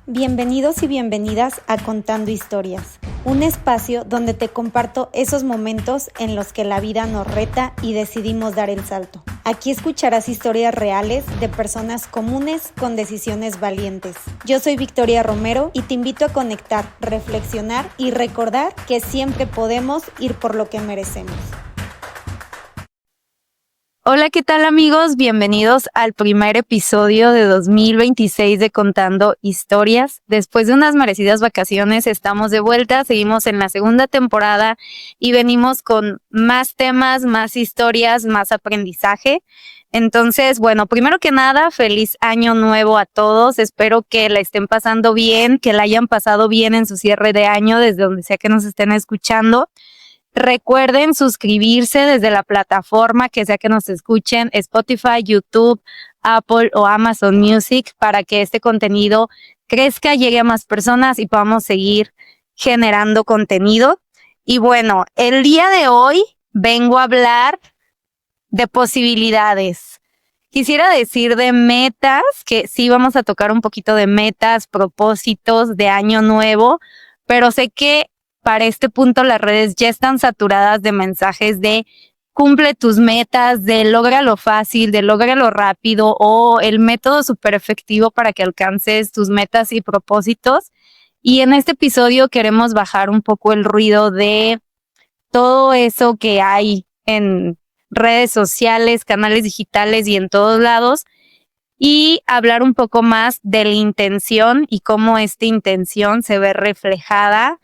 Bienvenidos y bienvenidas a Contando Historias, un espacio donde te comparto esos momentos en los que la vida nos reta y decidimos dar el salto. Aquí escucharás historias reales de personas comunes con decisiones valientes. Yo soy Victoria Romero y te invito a conectar, reflexionar y recordar que siempre podemos ir por lo que merecemos. Hola, ¿qué tal amigos? Bienvenidos al primer episodio de 2026 de Contando Historias. Después de unas merecidas vacaciones estamos de vuelta, seguimos en la segunda temporada y venimos con más temas, más historias, más aprendizaje. Entonces, bueno, primero que nada, feliz año nuevo a todos. Espero que la estén pasando bien, que la hayan pasado bien en su cierre de año, desde donde sea que nos estén escuchando. Recuerden suscribirse desde la plataforma que sea que nos escuchen, Spotify, YouTube, Apple o Amazon Music, para que este contenido crezca, llegue a más personas y podamos seguir generando contenido. Y bueno, el día de hoy vengo a hablar de posibilidades. Quisiera decir de metas, que sí vamos a tocar un poquito de metas, propósitos de año nuevo, pero sé que para este punto las redes ya están saturadas de mensajes de cumple tus metas, de lógralo fácil, de lógralo rápido o el método súper efectivo para que alcances tus metas y propósitos. Y en este episodio queremos bajar un poco el ruido de todo eso que hay en redes sociales, canales digitales y en todos lados y hablar un poco más de la intención y cómo esta intención se ve reflejada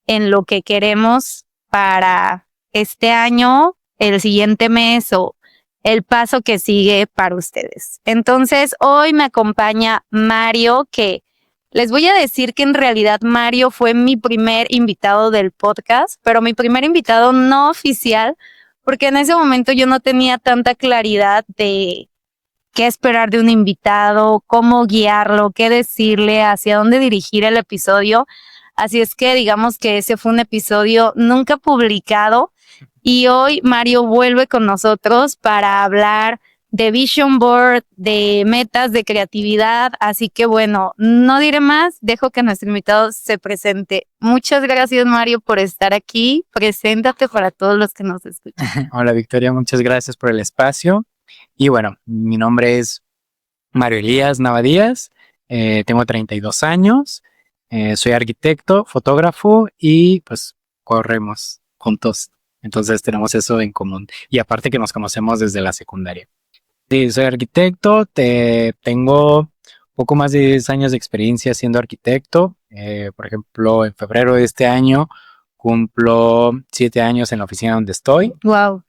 en lo que queremos para este año, el siguiente mes o el paso que sigue para ustedes. Entonces, hoy me acompaña Mario, que les voy a decir que en realidad Mario fue mi primer invitado del podcast, pero mi primer invitado no oficial, porque en ese momento yo no tenía tanta claridad de qué esperar de un invitado, cómo guiarlo, qué decirle, hacia dónde dirigir el episodio. Así es que digamos que ese fue un episodio nunca publicado y hoy Mario vuelve con nosotros para hablar de Vision Board, de metas, de creatividad. Así que bueno, no diré más, dejo que nuestro invitado se presente. Muchas gracias Mario por estar aquí. Preséntate para todos los que nos escuchan. Hola Victoria, muchas gracias por el espacio. Y bueno, mi nombre es Mario Elías Navadías, tengo 32 años. Soy arquitecto, fotógrafo y pues corremos juntos. Entonces tenemos eso en común. Y aparte que nos conocemos desde la secundaria. Sí, soy arquitecto, tengo poco más de 10 años de experiencia siendo arquitecto. Por ejemplo, en febrero de este año cumplo 7 años en la oficina donde estoy. Wow.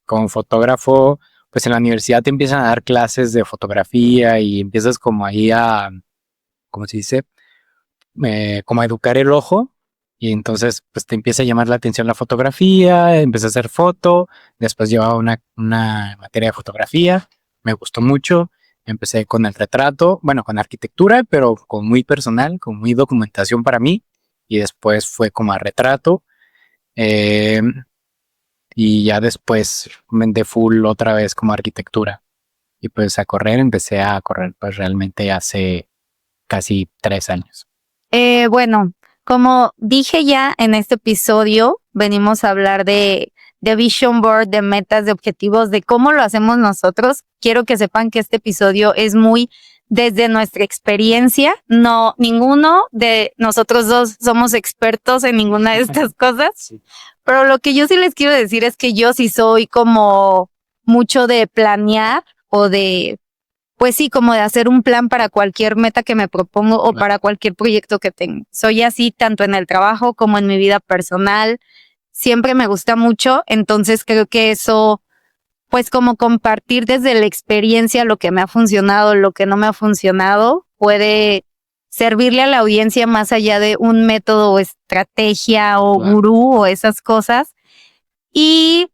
Como fotógrafo, pues en la universidad te empiezan a dar clases de fotografía y empiezas como ahí a, ¿cómo se dice? Como a educar el ojo y entonces pues te empieza a llamar la atención la fotografía, empecé a hacer foto, después llevaba una materia de fotografía, me gustó mucho, empecé con el retrato, bueno, con arquitectura, pero con muy personal, con muy documentación para mí y después fue como a retrato y ya después de full otra vez como arquitectura y pues empecé a correr pues realmente hace casi 3 años. Bueno, como dije ya en este episodio, venimos a hablar de Vision Board, de metas, de objetivos, de cómo lo hacemos nosotros. Quiero que sepan que este episodio es muy desde nuestra experiencia. No, ninguno de nosotros dos somos expertos en ninguna de estas cosas. Sí. Pero lo que yo sí les quiero decir es que yo sí soy como mucho de planear o de pues sí, como de hacer un plan para cualquier meta que me propongo o para cualquier proyecto que tenga. Soy así tanto en el trabajo como en mi vida personal. Siempre me gusta mucho, entonces creo que eso, pues como compartir desde la experiencia lo que me ha funcionado, lo que no me ha funcionado, puede servirle a la audiencia más allá de un método o estrategia o gurú o esas cosas. Y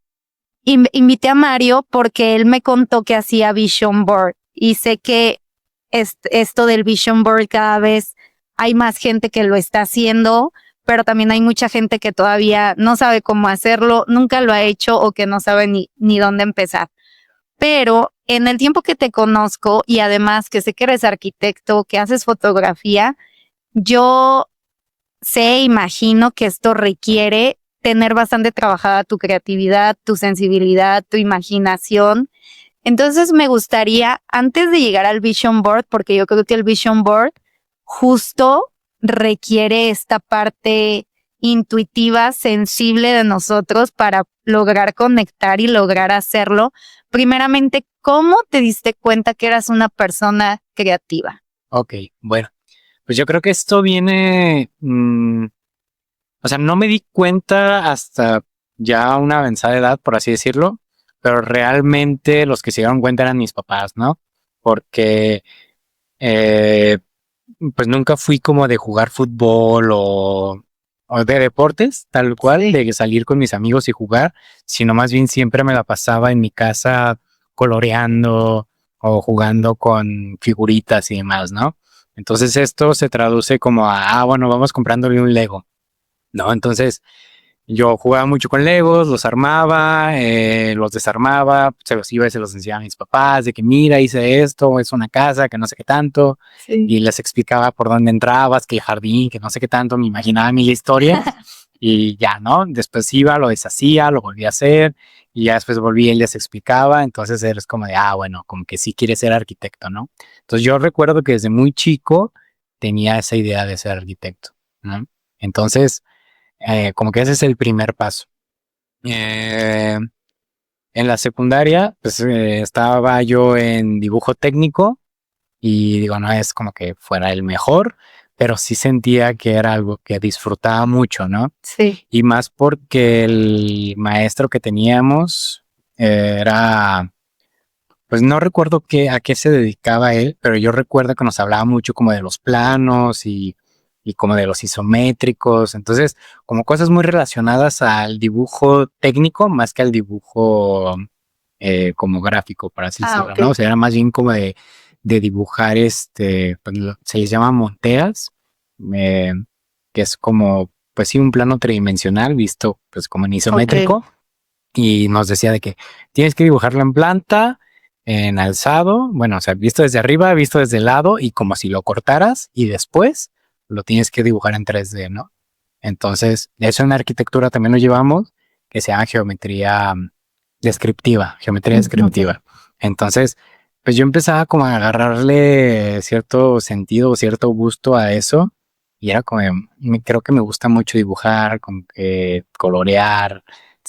invité a Mario porque él me contó que hacía Vision Board. Y sé que esto del Vision Board cada vez hay más gente que lo está haciendo, pero también hay mucha gente que todavía no sabe cómo hacerlo, nunca lo ha hecho o que no sabe ni dónde empezar. pero en el tiempo que te conozco y además que sé que eres arquitecto, que haces fotografía, yo sé, imagino que esto requiere tener bastante trabajada tu creatividad, tu sensibilidad, tu imaginación. Entonces me gustaría, antes de llegar al Vision Board, porque yo creo que el Vision Board justo requiere esta parte intuitiva, sensible de nosotros para lograr conectar y lograr hacerlo. Primeramente, ¿cómo te diste cuenta que eras una persona creativa? Ok, bueno, pues yo creo que esto viene, o sea, no me di cuenta hasta ya una avanzada edad, por así decirlo, pero realmente los que se dieron cuenta eran mis papás, ¿no? Porque eh, pues nunca fui como de jugar fútbol o de deportes, tal cual, Sí. de salir con mis amigos y jugar, sino más bien siempre me la pasaba en mi casa coloreando o jugando con figuritas y demás, ¿no? Entonces esto se traduce como a, bueno, vamos comprándole un Lego, ¿no? Entonces yo jugaba mucho con Legos, los armaba, los desarmaba, se los iba y se los enseñaba a mis papás, de que mira, hice esto, es una casa, que no sé qué tanto, Sí. y les explicaba por dónde entrabas, que el jardín, que no sé qué tanto, me imaginaba mil historias, y ya, ¿no? Después iba, lo deshacía, lo volvía a hacer, y ya después volvía y les explicaba, entonces eres como de, bueno, como que sí quieres ser arquitecto, ¿no? Entonces yo recuerdo que desde muy chico tenía esa idea de ser arquitecto, ¿no? Entonces, como que ese es el primer paso. Eh, en la secundaria, pues estaba yo en dibujo técnico y digo, no es como que fuera el mejor, pero sí sentía que era algo que disfrutaba mucho, ¿no? Sí. Y más porque el maestro que teníamos era, pues no recuerdo a qué se dedicaba él, pero yo recuerdo que nos hablaba mucho como de los planos y como de los isométricos, entonces como cosas muy relacionadas al dibujo técnico más que al dibujo como gráfico, por así decirlo, Ok. ¿no? O sea, era más bien como de dibujar pues, se les llama monteas, eh, que es como, pues sí, un plano tridimensional visto pues como en Ok. isométrico, y nos decía de que tienes que dibujarlo en planta, en alzado, bueno, o sea, visto desde arriba, visto desde el lado y como si lo cortaras y después lo tienes que dibujar en 3D, ¿no? Entonces, eso en arquitectura también lo llevamos, que se llama geometría descriptiva, geometría Ok. descriptiva. Entonces, pues yo empezaba como a agarrarle cierto sentido o cierto gusto a eso y era como, creo que me gusta mucho dibujar, como que colorear,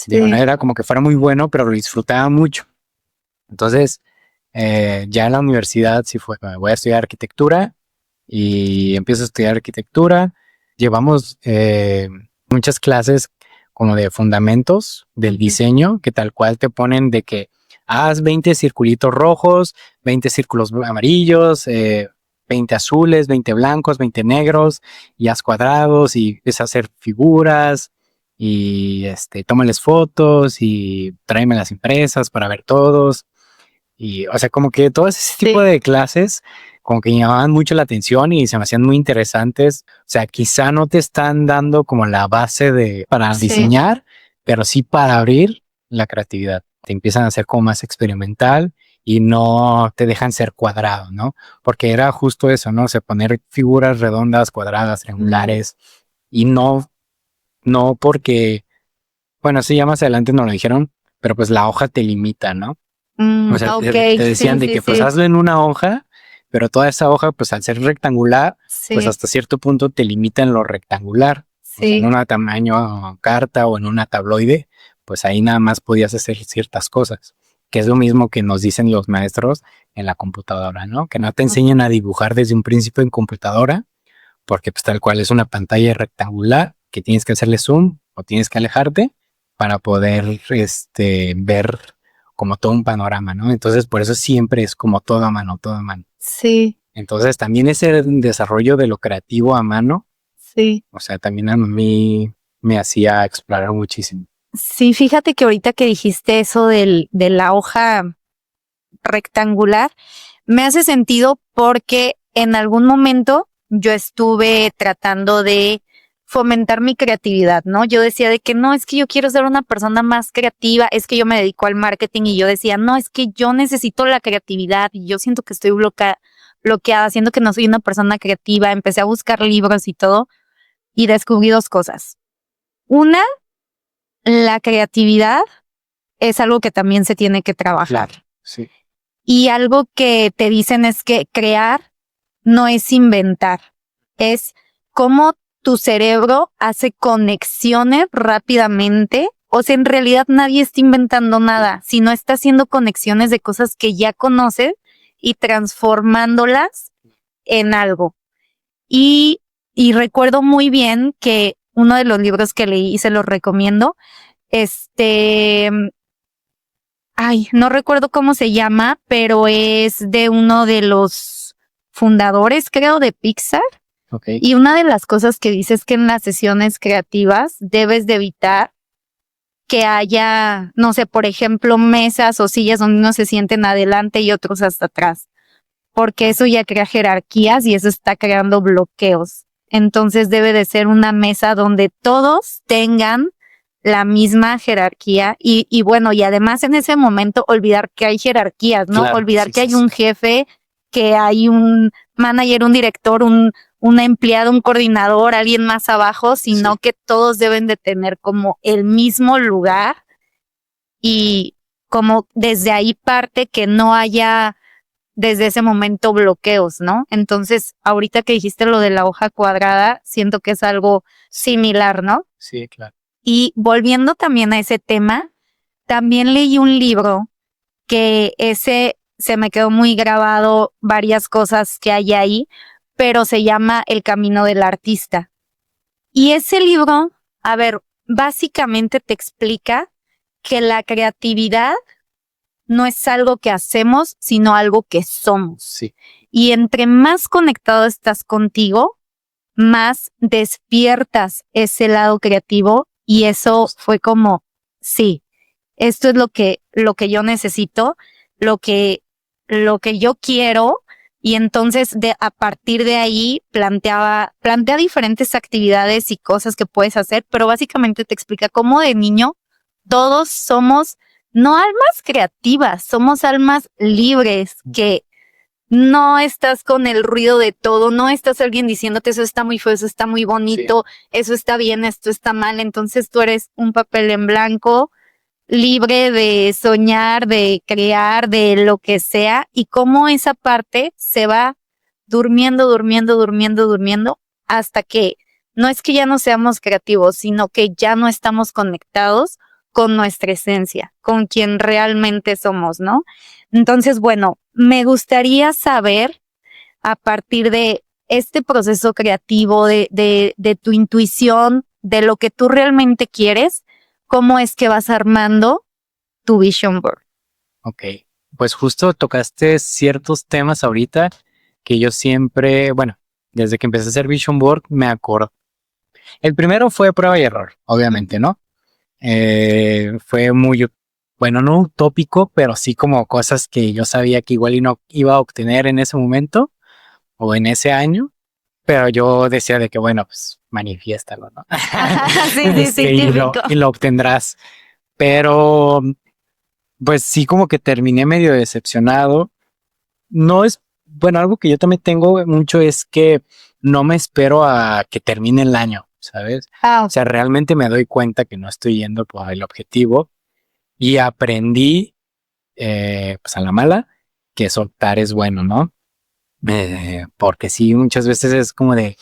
digo, no Sí. era como que fuera muy bueno, pero lo disfrutaba mucho. Entonces, ya en la universidad sí fue, voy a estudiar arquitectura y empiezo a estudiar arquitectura. Llevamos muchas clases como de fundamentos del diseño, que tal cual te ponen de que haz 20 circulitos rojos, 20 círculos amarillos, 20 azules, 20 blancos, 20 negros, y haz cuadrados y empieza a hacer figuras y tómales fotos y tráeme las impresas para ver todos. Y, o sea, como que todo ese tipo Sí. de clases como que llamaban mucho la atención y se me hacían muy interesantes. O sea, quizá no te están dando como la base para Sí. diseñar, pero sí para abrir la creatividad. Te empiezan a hacer como más experimental y no te dejan ser cuadrado, ¿no? Porque era justo eso, ¿no? O sea, poner figuras redondas, cuadradas, triangulares y no porque, bueno, sí, ya más adelante nos lo dijeron, pero pues la hoja te limita, ¿no? O sea, Ok. te decían Sí, de sí, que pues sí. hazlo en una hoja, pero toda esa hoja, pues al ser rectangular, pues Sí. hasta cierto punto te limita en lo rectangular. O sea, en Sí. una tamaño carta o en una tabloide, pues ahí nada más podías hacer ciertas cosas, que es lo mismo que nos dicen los maestros en la computadora, ¿no? Que no te enseñan a dibujar desde un principio en computadora, porque pues tal cual es una pantalla rectangular que tienes que hacerle zoom o tienes que alejarte para poder ver como todo un panorama, ¿no? Entonces por eso siempre es como todo a mano, todo a mano. Sí. Entonces también ese desarrollo de lo creativo a mano, Sí. o sea, también a mí me hacía explorar muchísimo. Sí, fíjate que ahorita que dijiste eso de la hoja rectangular, me hace sentido porque en algún momento yo estuve tratando de fomentar mi creatividad, ¿no? Yo decía de que no, es que yo quiero ser una persona más creativa, es que yo me dedico al marketing y yo decía, no, es que yo necesito la creatividad y yo siento que estoy bloqueada, siento que no soy una persona creativa, empecé a buscar libros y todo y descubrí dos cosas. Una, la creatividad es algo que también se tiene que trabajar. Claro, sí. Y algo que te dicen es que crear no es inventar, es cómo tu cerebro hace conexiones rápidamente. O sea, en realidad nadie está inventando nada, sino está haciendo conexiones de cosas que ya conoces y transformándolas en algo. Y recuerdo muy bien que uno de los libros que leí y se los recomiendo, no recuerdo cómo se llama, pero es de uno de los fundadores, creo, de Pixar. Okay. Y una de las cosas que dice es que en las sesiones creativas debes de evitar que haya, no sé, por ejemplo, mesas o sillas donde unos se sienten adelante y otros hasta atrás, porque eso ya crea jerarquías y eso está creando bloqueos. Entonces debe de ser una mesa donde todos tengan la misma jerarquía y bueno, y además en ese momento olvidar que hay jerarquías, ¿no? Claro, Olvidar sí, que sí, hay un jefe, que hay un manager, un director, un empleado, un coordinador, alguien más abajo, sino que todos deben de tener como el mismo lugar y como desde ahí parte que no haya desde ese momento bloqueos, ¿no? Entonces, ahorita que dijiste lo de la hoja cuadrada, siento que es algo similar, ¿no? Sí, claro. Y volviendo también a ese tema, también leí un libro que ese se me quedó muy grabado varias cosas que hay ahí, pero se llama El camino del artista. Y ese libro, a ver, básicamente te explica que la creatividad no es algo que hacemos, sino algo que somos. Sí. Y entre más conectado estás contigo, más despiertas ese lado creativo y eso fue como, sí, esto es lo que yo necesito, lo que yo quiero. Y entonces a partir de ahí plantea diferentes actividades y cosas que puedes hacer, pero básicamente te explica cómo de niño todos somos no almas creativas, somos almas libres que no estás con el ruido de todo, no estás alguien diciéndote eso está muy feo, eso está muy bonito, eso está bien, esto está mal. Entonces tú eres un papel en blanco, libre de soñar, de crear, de lo que sea, y cómo esa parte se va durmiendo, hasta que no es que ya no seamos creativos, sino que ya no estamos conectados con nuestra esencia, con quien realmente somos, ¿no? Entonces, bueno, me gustaría saber a partir de este proceso creativo, de tu intuición, de lo que tú realmente quieres, cómo es que vas armando tu vision board. Ok, pues justo tocaste ciertos temas ahorita que yo siempre, bueno, desde que empecé a hacer Vision Board me acuerdo. El primero fue prueba y error, obviamente, ¿no? Fue muy, bueno, no utópico, pero sí como cosas que yo sabía que igual y no iba a obtener en ese momento o en ese año, pero yo decía de que, bueno, pues manifiéstalo, ¿no? Sí, típico. Y lo obtendrás. Pero pues sí, como que terminé medio decepcionado. No es, bueno, algo que yo también tengo mucho es que no me espero a que termine el año, ¿sabes? O sea, realmente me doy cuenta que no estoy yendo por el objetivo y aprendí, pues a la mala, que soltar es bueno, ¿no? Porque sí, muchas veces es como de,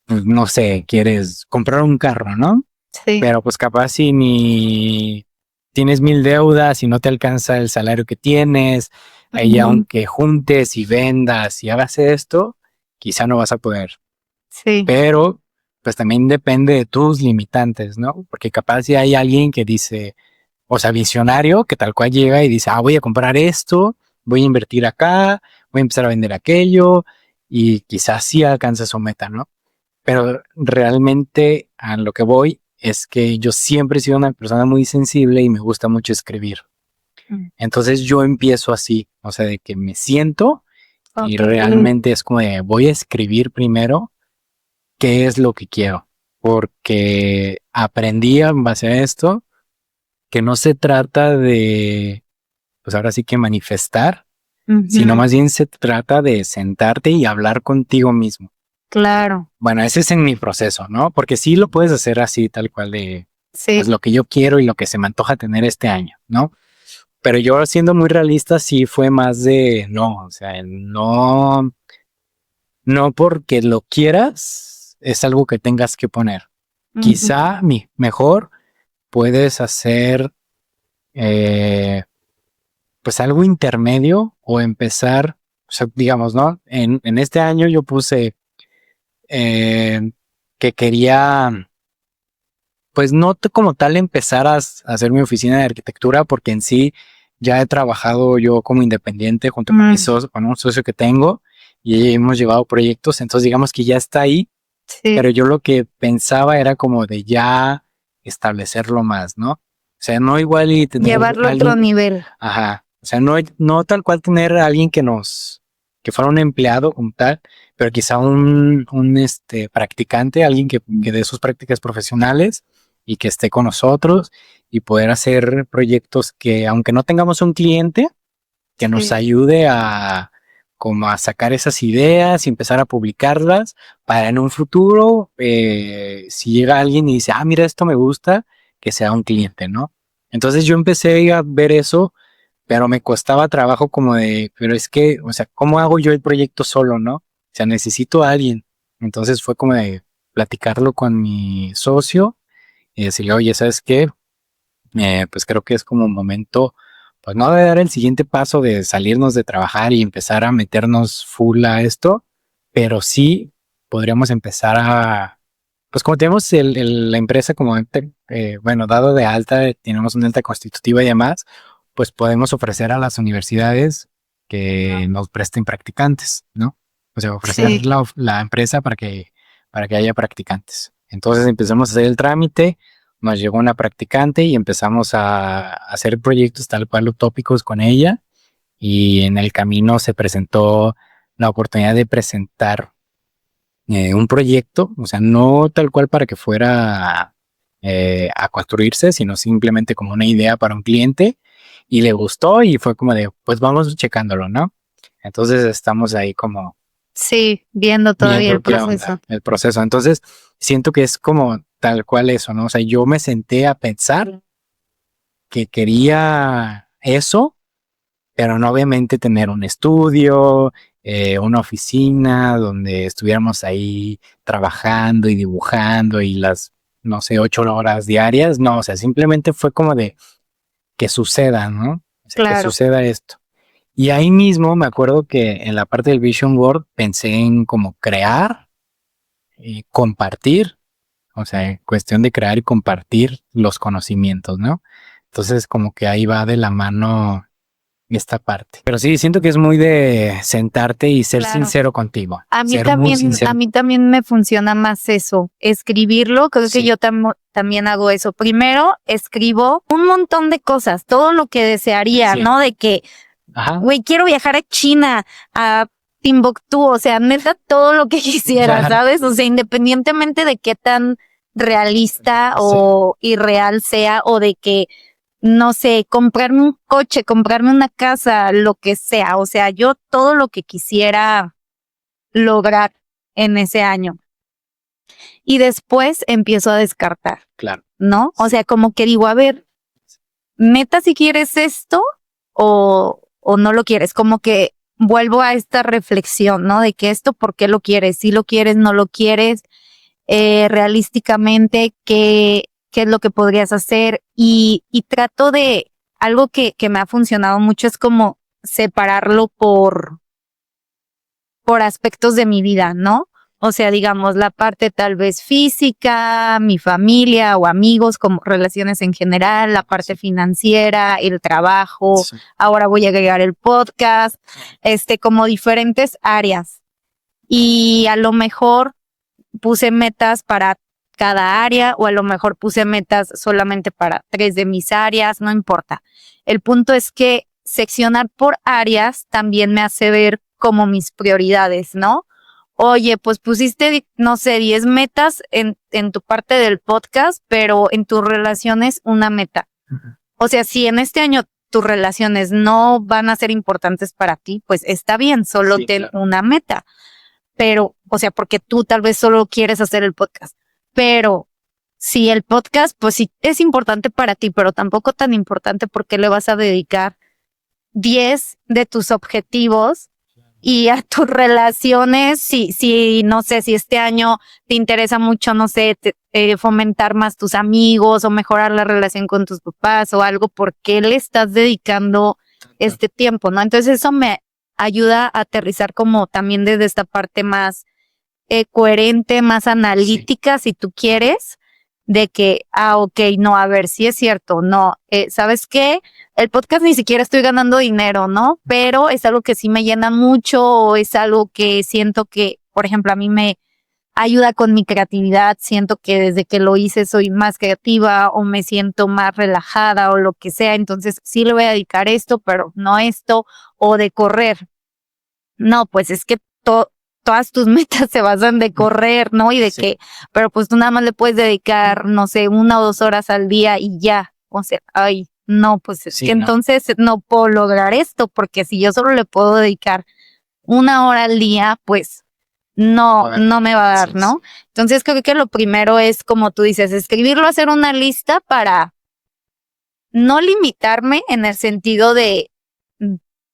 pues, no sé, quieres comprar un carro, ¿no? Sí. Pero pues capaz si ni tienes 1000 deudas y no te alcanza el salario que tienes, ahí aunque juntes y vendas y hagas esto, quizá no vas a poder. Sí. Pero pues también depende de tus limitantes, ¿no? Porque capaz si hay alguien que dice, o sea, visionario, que tal cual llega y dice, voy a comprar esto, voy a invertir acá, voy a empezar a vender aquello y quizás sí alcance su meta, ¿no? Pero realmente a lo que voy es que yo siempre he sido una persona muy sensible y me gusta mucho escribir. Entonces yo empiezo así, o sea, de que me siento y realmente es como de voy a escribir primero qué es lo que quiero. porque aprendí en base a esto que no se trata de, pues ahora sí que manifestar, sino más bien se trata de sentarte y hablar contigo mismo. Claro. Bueno, ese es en mi proceso, ¿no? Porque sí lo puedes hacer así, tal cual de, Sí. pues lo que yo quiero y lo que se me antoja tener este año, ¿no? Pero yo siendo muy realista sí fue más de, no, o sea, no porque lo quieras, es algo que tengas que poner. Quizá mejor puedes hacer pues algo intermedio o empezar, o sea, digamos, ¿no? En este año yo puse que quería, pues no como tal empezar a hacer mi oficina de arquitectura, porque en sí ya he trabajado yo como independiente junto con mi socio, con un socio que tengo, y hemos llevado proyectos, entonces digamos que ya está ahí, pero yo lo que pensaba era como de ya establecerlo más, ¿no? O sea, no igual y tener llevarlo a otro nivel. Ajá. O sea, no tal cual tener a alguien que fuera un empleado como tal, pero quizá un practicante, alguien que dé sus prácticas profesionales y que esté con nosotros y poder hacer proyectos que, aunque no tengamos un cliente, que nos ayude a como a sacar esas ideas y empezar a publicarlas para en un futuro, si llega alguien y dice, ah, mira, esto me gusta, que sea un cliente, ¿no? Entonces yo empecé a ver eso, pero me costaba trabajo como de, pero es que, o sea, ¿cómo hago yo el proyecto solo, no? O sea, necesito a alguien. Entonces fue como de platicarlo con mi socio y decirle, oye, ¿sabes qué? Pues creo que es como un momento, pues no de dar el siguiente paso de salirnos de trabajar y empezar a meternos full a esto, pero sí podríamos empezar a, pues como tenemos la empresa como ente, bueno, dado de alta, tenemos un ente constitutiva y demás, pues podemos ofrecer a las universidades que nos presten practicantes, ¿no? O sea, ofrecer la empresa para que haya practicantes. Entonces empezamos a hacer el trámite, nos llegó una practicante y empezamos a hacer proyectos tal cual utópicos con ella, y en el camino se presentó la oportunidad de presentar un proyecto, o sea, no tal cual para que fuera a construirse, sino simplemente como una idea para un cliente, y le gustó y fue como de, pues vamos checándolo, ¿no? Entonces estamos ahí como viendo todavía viendo el qué onda, proceso. el proceso. Entonces siento que es como tal cual eso, ¿no? O sea, yo me senté a pensar que quería eso, pero no obviamente tener un estudio, una oficina donde estuviéramos ahí trabajando y dibujando y las, no sé, 8 horas diarias. No, o sea, simplemente fue como de que suceda, ¿no? O sea, que suceda esto. Y ahí mismo me acuerdo que en la parte del Vision Board pensé en como crear y compartir, o sea, en cuestión de crear y compartir los conocimientos, ¿no? Entonces como que ahí va de la mano esta parte. Pero sí, siento que es muy de sentarte y ser sincero contigo. A mí Ser muy también, sincero. a mí también me funciona más eso, escribirlo. Creo que yo también hago eso. Primero escribo un montón de cosas, todo lo que desearía, ¿no? De que, güey, quiero viajar a China, a Timbuktu, o sea, neta, todo lo que quisiera, ¿sabes? O sea, independientemente de qué tan realista o irreal sea, o de que, no sé, comprarme un coche, comprarme una casa, lo que sea. O sea, yo todo lo que quisiera lograr en ese año. Y después empiezo a descartar. Claro. ¿No? O sea, como que digo, a ver, neta, si quieres esto o no lo quieres. Como que vuelvo a esta reflexión, ¿no? De que esto, ¿por qué lo quieres? Si lo quieres, no lo quieres. Realísticamente, ¿qué es lo que podrías hacer? Y trato de, algo que me ha funcionado mucho es como separarlo por aspectos de mi vida, ¿no? O sea, digamos, la parte tal vez física, mi familia o amigos, como relaciones en general, la parte financiera, el trabajo, ahora voy a agregar el podcast, como diferentes áreas. Y a lo mejor puse metas para cada área, o a lo mejor puse metas solamente para 3 de mis áreas, no importa. El punto es que seccionar por áreas también me hace ver como mis prioridades, ¿no? oye, pues pusiste, no sé, 10 metas en tu parte del podcast, pero en tus relaciones una meta. Ujú. O sea, si en este año tus relaciones no van a ser importantes para ti, pues está bien, solo Sí, ten claro. una meta. Pero, o sea, porque tú tal vez solo quieres hacer el podcast. Pero si el podcast, pues sí es importante para ti, pero tampoco tan importante porque le vas a dedicar 10 de tus objetivos y a tus relaciones, si no sé, si este año te interesa mucho, no sé, fomentar más tus amigos o mejorar la relación con tus papás o algo, ¿por qué le estás dedicando este tiempo, no? Entonces eso me ayuda a aterrizar como también desde esta parte más coherente, más analítica, si tú quieres, de que, ok, no, a ver, sí es cierto, no, ¿sabes qué? El podcast ni siquiera estoy ganando dinero, ¿no? Pero es algo que sí me llena mucho o es algo que siento que, por ejemplo, a mí me ayuda con mi creatividad, siento que desde que lo hice soy más creativa o me siento más relajada o lo que sea, entonces sí le voy a dedicar esto, pero no esto, o de correr. No, pues es que todas tus metas se basan de correr, ¿no? Y de Sí. que, pero pues tú nada más le puedes dedicar, no sé, 1 o 2 horas al día y ya. O sea, ay, no, pues es Sí, que no. entonces no puedo lograr esto, porque si yo solo le puedo dedicar 1 hora al día, pues no me va a dar, Sí, ¿no? Entonces creo que lo primero es, como tú dices, escribirlo, hacer una lista para no limitarme en el sentido de,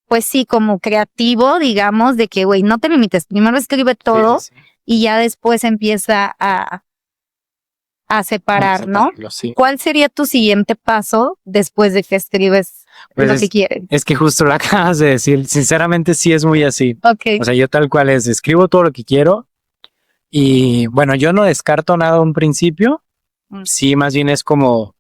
pues sí, como creativo, digamos, de que, güey, no te limites, primero escribe todo sí. y ya después empieza a separar, ¿no? Separarlo, sí. ¿Cuál sería tu siguiente paso después de que escribes Pues lo que quieres? es que justo lo acabas de decir. Sinceramente, sí es muy así. Ok. O sea, yo tal cual es, escribo todo lo que quiero y bueno, yo no descarto nada a un principio. Mm. Sí, más bien es como,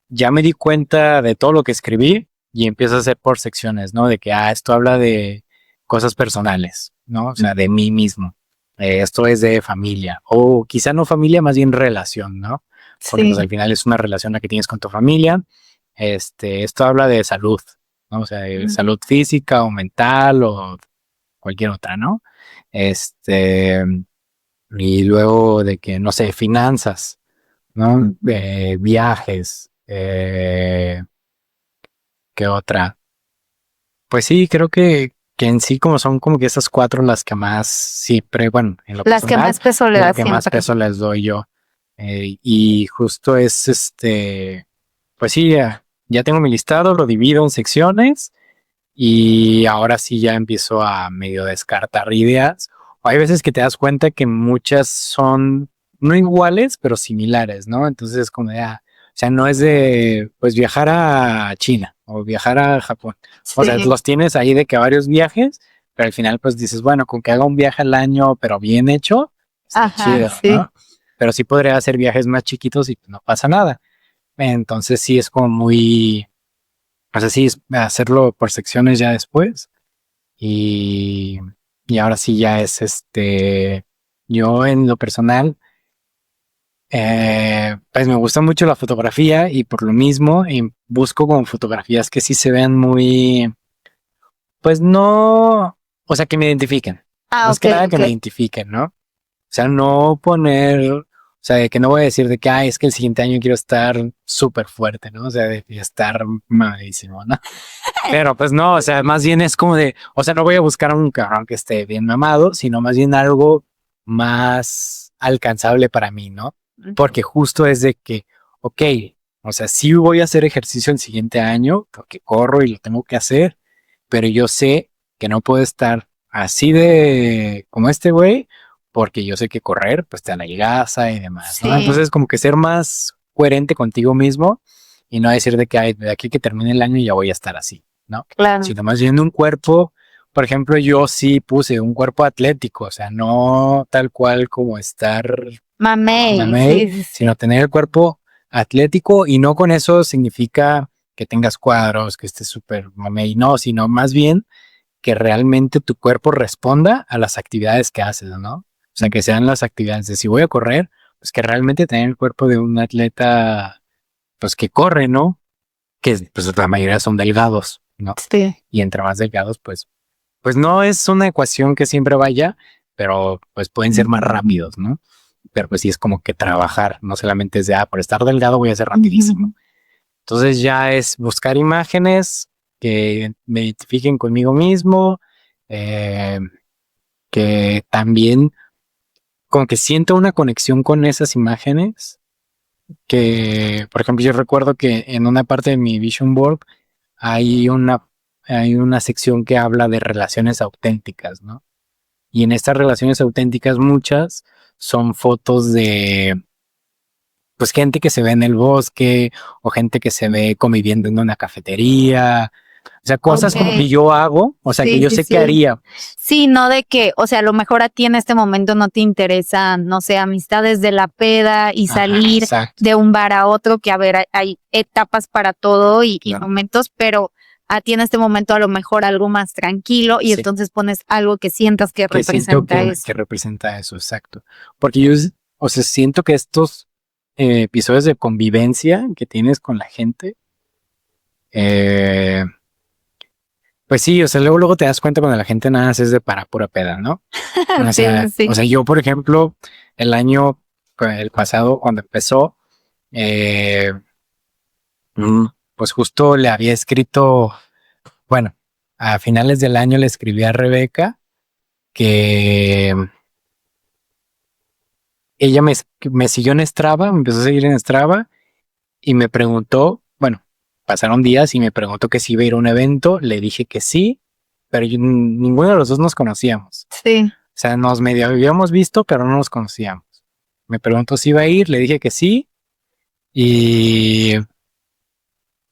ya me di cuenta de todo lo que escribí y empiezo a hacer por secciones, ¿no? De que, esto habla de cosas personales, ¿no? O sea, de mí mismo. Esto es de familia. O quizá no familia, más bien relación, ¿no? Porque pues Sí. al final es una relación la que tienes con tu familia. Esto habla de salud, ¿no? O sea, de salud física o mental o cualquier otra, ¿no? Este, y luego de que, no sé, finanzas, ¿no? Viajes, ¿qué otra? Pues sí, creo que en sí como son como que esas 4 las que más siempre, bueno, en lo Las que personal, más peso le lo das que más siempre. peso les doy yo. Y justo es pues sí, ya tengo mi listado, lo divido en secciones y ahora sí ya empiezo a medio descartar ideas. O hay veces que te das cuenta que muchas son no iguales, pero similares, ¿no? Entonces es como o sea, no es de pues viajar a China o viajar a Japón. O sea, Sí. los tienes ahí de que varios viajes, pero al final pues dices, bueno, con que haga un viaje al año, pero bien hecho, está Ajá, chido, sí. ¿no? Pero sí podría hacer viajes más chiquitos y no pasa nada. Entonces sí es como muy, o sea, sí es hacerlo por secciones ya después. Y, y ahora sí ya es yo en lo personal, pues me gusta mucho la fotografía y por lo mismo busco como fotografías que sí se vean muy, pues no, o sea, que me identifiquen. Más Ok, que nada que ok. me identifiquen, ¿no? O sea, no poner, o sea, de que no voy a decir de que, es que el siguiente año quiero estar súper fuerte, ¿no? O sea, de estar mamadísimo, ¿no? Pero pues no, o sea, más bien es como de, o sea, no voy a buscar a un cabrón que esté bien mamado, sino más bien algo más alcanzable para mí, ¿no? Porque justo es de que, ok, o sea, sí voy a hacer ejercicio el siguiente año, porque corro y lo tengo que hacer, pero yo sé que no puedo estar así de como este güey, porque yo sé que correr, pues te adelgaza y demás, ¿no? Sí, Entonces, como que ser más coherente contigo mismo y no decir de que de aquí que termine el año ya voy a estar así, ¿no? claro. Sino más bien un cuerpo, por ejemplo, yo sí puse un cuerpo atlético, o sea, no tal cual como estar Mamey, mamey, sí, sí, sí. sino tener el cuerpo atlético y no con eso significa que tengas cuadros, que estés súper mamey, no, sino más bien que realmente tu cuerpo responda a las actividades que haces, ¿no? O sea, que sean las actividades de si voy a correr, pues que realmente tener el cuerpo de un atleta, pues que corre, ¿no? Que pues la mayoría son delgados, ¿no? Sí. Y entre más delgados, pues no es una ecuación que siempre vaya, pero pues pueden ser más rápidos, ¿no? Pero pues sí es como que trabajar, no solamente es de, por estar delgado voy a ser rapidísimo. Entonces ya es buscar imágenes que me identifiquen conmigo mismo, que también como que siento una conexión con esas imágenes, que por ejemplo yo recuerdo que en una parte de mi vision board hay una sección que habla de relaciones auténticas, ¿no? Y en estas relaciones auténticas muchas son fotos de pues gente que se ve en el bosque o gente que se ve conviviendo en una cafetería. O sea, cosas como que yo hago, o sea, que yo sé que haría. Sí, no de que, o sea, a lo mejor a ti en este momento no te interesan, no sé, amistades de la peda y salir de un bar a otro, que a ver, hay etapas para todo y momentos, pero a ti en este momento a lo mejor algo más tranquilo y entonces pones algo que sientas que representa eso. Que representa eso, exacto. Porque yo, o sea, siento que estos episodios de convivencia que tienes con la gente, pues sí, o sea, luego te das cuenta cuando la gente nada más es de para pura peda, ¿no? O sea, o sea, yo, por ejemplo, el pasado, cuando empezó, pues justo le había escrito, bueno, a finales del año le escribí a Rebeca que ella me siguió en Strava, me empezó a seguir en Strava y me preguntó, bueno, pasaron días y me preguntó que si iba a ir a un evento, le dije que sí, pero ninguno de los dos nos conocíamos. Sí. O sea, nos medio habíamos visto, pero no nos conocíamos. Me preguntó si iba a ir, le dije que sí y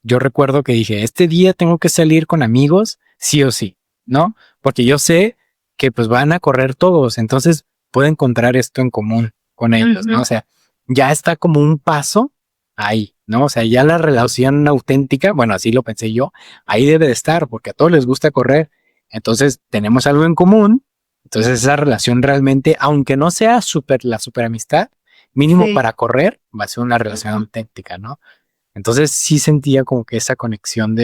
yo recuerdo que dije, este día tengo que salir con amigos, sí o sí, ¿no? Porque yo sé que pues van a correr todos, entonces puedo encontrar esto en común con ellos, ¿no? O sea, ya está como un paso ahí, ¿no? O sea, ya la relación auténtica, bueno, así lo pensé yo, ahí debe de estar, porque a todos les gusta correr, entonces tenemos algo en común, entonces esa relación realmente, aunque no sea la super amistad, mínimo para correr, va a ser una relación auténtica, ¿no? Entonces sí sentía como que esa conexión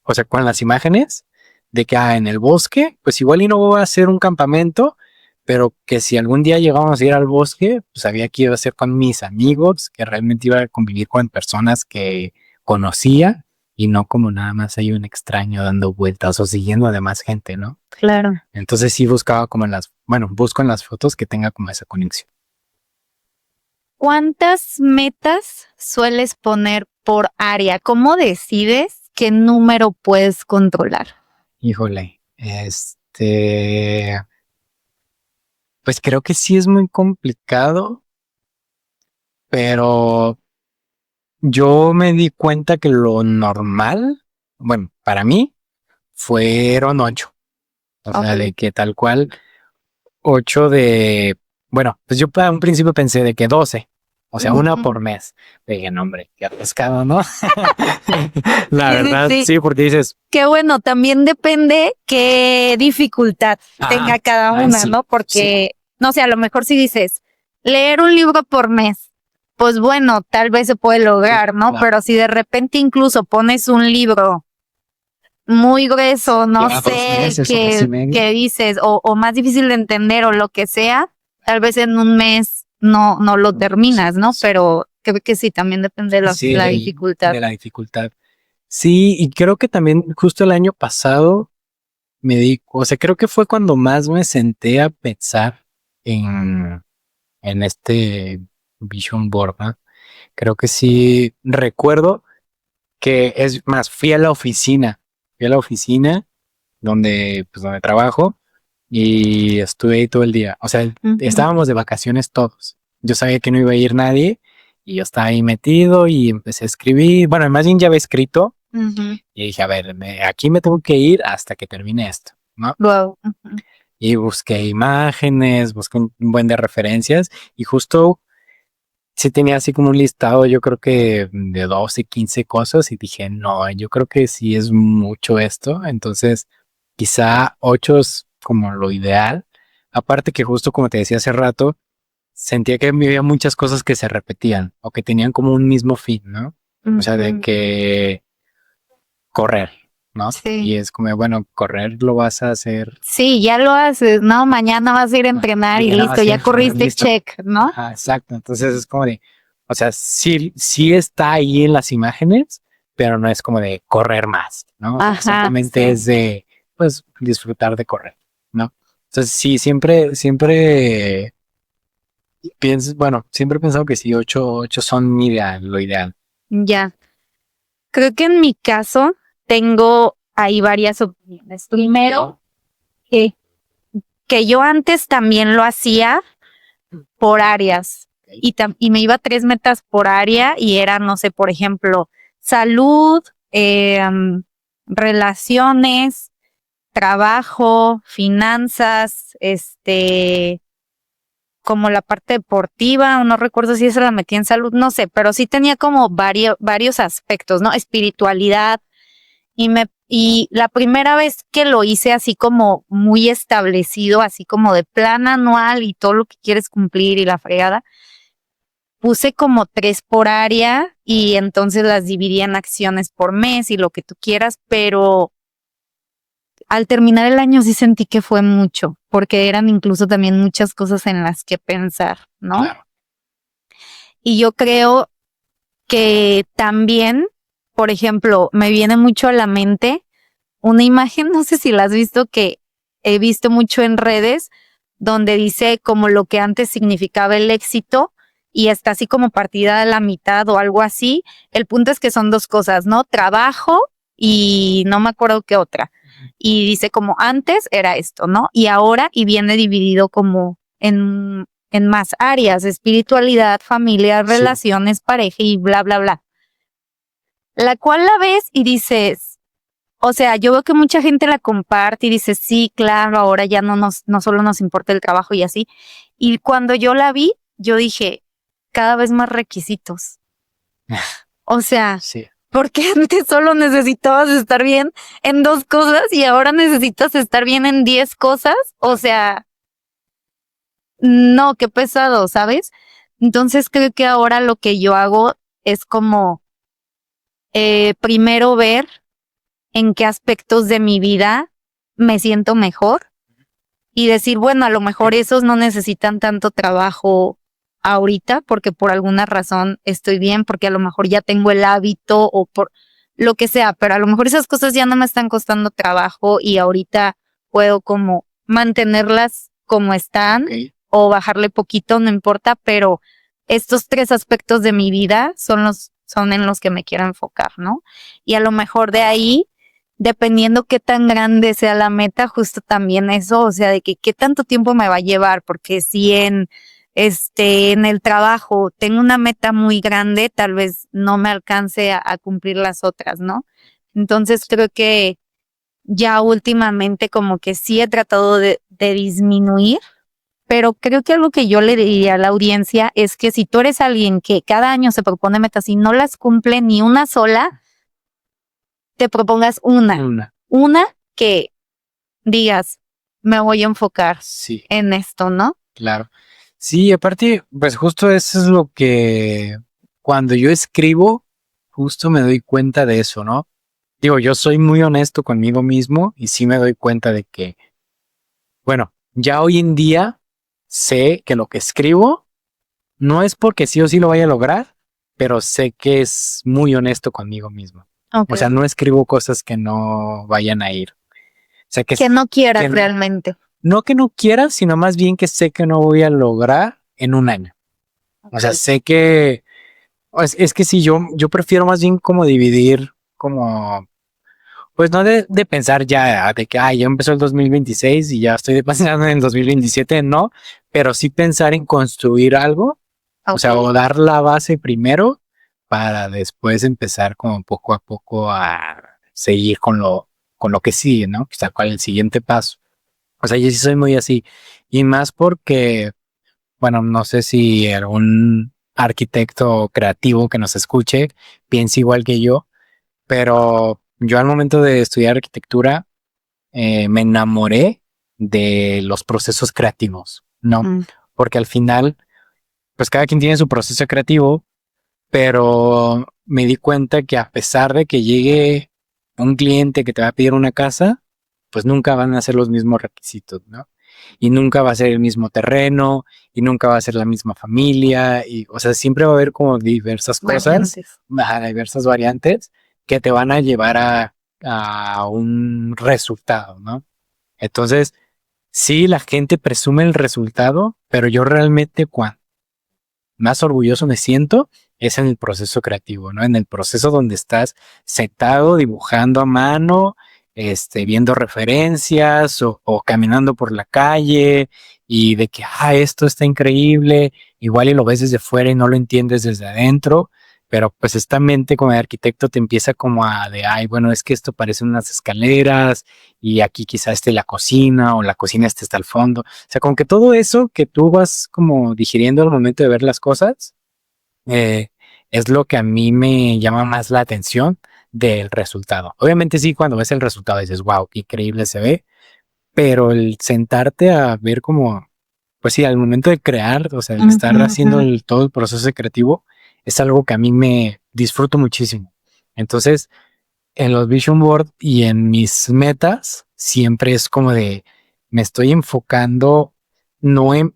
o sea, con las imágenes, de que en el bosque, pues igual y no voy a hacer un campamento, pero que si algún día llegábamos a ir al bosque, pues sabía que iba a ser con mis amigos, que realmente iba a convivir con personas que conocía y no como nada más hay un extraño dando vueltas o siguiendo a demás gente, ¿no? Claro. Entonces sí buscaba como busco en las fotos que tenga como esa conexión. ¿Cuántas metas sueles poner por área? ¿Cómo decides qué número puedes controlar? Híjole, pues creo que sí es muy complicado, pero yo me di cuenta que lo normal, bueno, para mí fueron 8. O sea, de que tal cual 8 bueno, pues yo para un principio pensé de que 12. O sea, una por mes. Dije, no, hombre, qué atascado, ¿no? La verdad, sí, porque dices... Qué bueno, también depende qué dificultad tenga cada una, ¿no? Porque, no sé, a lo mejor si dices, leer un libro por mes, pues bueno, tal vez se puede lograr, ¿no? Pero si de repente incluso pones un libro muy grueso, no sé, que dices, o más difícil de entender o lo que sea, tal vez en un mes no lo terminas, ¿no? Pero creo que sí, también depende de la dificultad. De la dificultad. Sí, y creo que también justo el año pasado o sea, creo que fue cuando más me senté a pensar en este Vision Board, ¿no? Creo que sí, recuerdo que es más, fui a la oficina donde trabajo y estuve ahí todo el día. O sea, estábamos de vacaciones todos. Yo sabía que no iba a ir nadie y yo estaba ahí metido y empecé a escribir. Bueno, más bien ya había escrito y dije, a ver, aquí me tengo que ir hasta que termine esto, ¿no? Wow. Y busqué imágenes, busqué un buen de referencias y justo sí tenía así como un listado, yo creo que de 12, 15 cosas y dije, no, yo creo que sí es mucho esto, entonces quizá 8 es como lo ideal. Aparte que justo como te decía hace rato, sentía que había muchas cosas que se repetían o que tenían como un mismo fin, ¿no? O sea, de que correr. ¿no? Sí. Y es como, bueno, correr lo vas a hacer. Sí, ya lo haces, ¿no? Mañana vas a ir a entrenar y Mañana vas listo, a ir a ya entrenar, corriste, listo. check, ¿no? Ajá, exacto. Entonces es como de, o sea, sí está ahí en las imágenes, pero no es como de correr más, ¿no? O sea, Ajá, simplemente sí. es de, pues, disfrutar de correr, ¿no? Entonces sí, siempre pienso, bueno, siempre he pensado que sí, ocho son lo ideal. Ya. Creo que en mi caso tengo ahí varias opiniones. Primero, que, que yo antes también lo hacía por áreas y me iba 3 metas por área y era, no sé, por ejemplo, salud, relaciones, trabajo, finanzas, como la parte deportiva, o no recuerdo si esa la metí en salud, no sé, pero sí tenía como varios aspectos, ¿no? Espiritualidad, y la primera vez que lo hice así como muy establecido, así como de plan anual y todo lo que quieres cumplir y la fregada, puse como 3 por área y entonces las dividí en acciones por mes y lo que tú quieras, pero al terminar el año sí sentí que fue mucho, porque eran incluso también muchas cosas en las que pensar, ¿no? Claro. Y yo creo que también, por ejemplo, me viene mucho a la mente una imagen, no sé si la has visto, que he visto mucho en redes, donde dice como lo que antes significaba el éxito y está así como partida a la mitad o algo así. El punto es que son 2 cosas, ¿no? Trabajo y no me acuerdo qué otra. Y dice como antes era esto, ¿no? Y ahora, y viene dividido como en más áreas, espiritualidad, familia, Sí. relaciones, pareja y bla, bla, bla. La cual la ves y dices, o sea, yo veo que mucha gente la comparte y dice, sí, claro, ahora ya no solo nos importa el trabajo y así. Y cuando yo la vi, yo dije, cada vez más requisitos. O sea, Sí. porque antes solo necesitabas estar bien en 2 cosas y ahora necesitas estar bien en 10 cosas. O sea, no, qué pesado, ¿sabes? Entonces creo que ahora lo que yo hago es como primero ver en qué aspectos de mi vida me siento mejor y decir, bueno, a lo mejor esos no necesitan tanto trabajo ahorita porque por alguna razón estoy bien, porque a lo mejor ya tengo el hábito o por lo que sea, pero a lo mejor esas cosas ya no me están costando trabajo y ahorita puedo como mantenerlas como están o bajarle poquito, no importa, pero estos 3 aspectos de mi vida son en los que me quiero enfocar, ¿no? Y a lo mejor de ahí dependiendo qué tan grande sea la meta, justo también eso, o sea, de que qué tanto tiempo me va a llevar, porque si en el trabajo tengo una meta muy grande, tal vez no me alcance a cumplir las otras, ¿no? Entonces creo que ya últimamente como que sí he tratado de disminuir, pero creo que algo que yo le diría a la audiencia es que si tú eres alguien que cada año se propone metas y no las cumple ni una sola, te propongas una que digas, me voy a enfocar Sí, en esto, ¿no? claro. Sí, aparte, pues justo eso es lo que cuando yo escribo, justo me doy cuenta de eso, ¿no? Digo, yo soy muy honesto conmigo mismo y sí me doy cuenta de que, bueno, ya hoy en día sé que lo que escribo no es porque sí o sí lo vaya a lograr, pero sé que es muy honesto conmigo mismo. O sea, Okay. no escribo cosas que no vayan a ir. O sea, Que no quieras que realmente. no que no quiera, sino más bien que sé que no voy a lograr en un año. O sea, sé que es que sí, yo prefiero más bien como dividir como pues no de pensar ya de que ya empezó el 2026 y ya estoy pensando en el 2027, no, pero sí pensar en construir algo, o sea, Okay. o dar la base primero para después empezar como poco a poco a seguir con lo que sigue, ¿no? O sea, cuál es el siguiente paso. O sea, yo sí soy muy así. Y más porque, bueno, no sé si algún arquitecto creativo que nos escuche piensa igual que yo, pero yo al momento de estudiar arquitectura me enamoré de los procesos creativos, ¿no? Mm. Porque al final, pues cada quien tiene su proceso creativo, pero me di cuenta que a pesar de que llegue un cliente que te va a pedir una casa, pues nunca van a ser los mismos requisitos, ¿no? Y nunca va a ser el mismo terreno, y nunca va a ser la misma familia, y, o sea, siempre va a haber como diversas cosas, Variantes. diversas variantes que te van a llevar a un resultado, ¿no? Entonces, sí, la gente presume el resultado, pero yo realmente cuando más orgulloso me siento es en el proceso creativo, ¿no? En el proceso donde estás sentado dibujando a mano, viendo referencias o caminando por la calle y de que, esto está increíble, igual y lo ves desde fuera y no lo entiendes desde adentro, pero pues esta mente como de arquitecto te empieza como bueno, es que esto parece unas escaleras y aquí quizás esté la cocina o la cocina está al fondo. O sea, como que todo eso que tú vas como digiriendo al momento de ver las cosas, eh, es lo que a mí me llama más la atención del resultado. Obviamente sí, cuando ves el resultado dices, wow, qué increíble se ve, pero el sentarte a ver como, pues sí, al momento de crear, o sea, el estar haciendo todo el proceso creativo, es algo que a mí me disfruto muchísimo. Entonces, en los vision board y en mis metas, siempre es como de, me estoy enfocando no en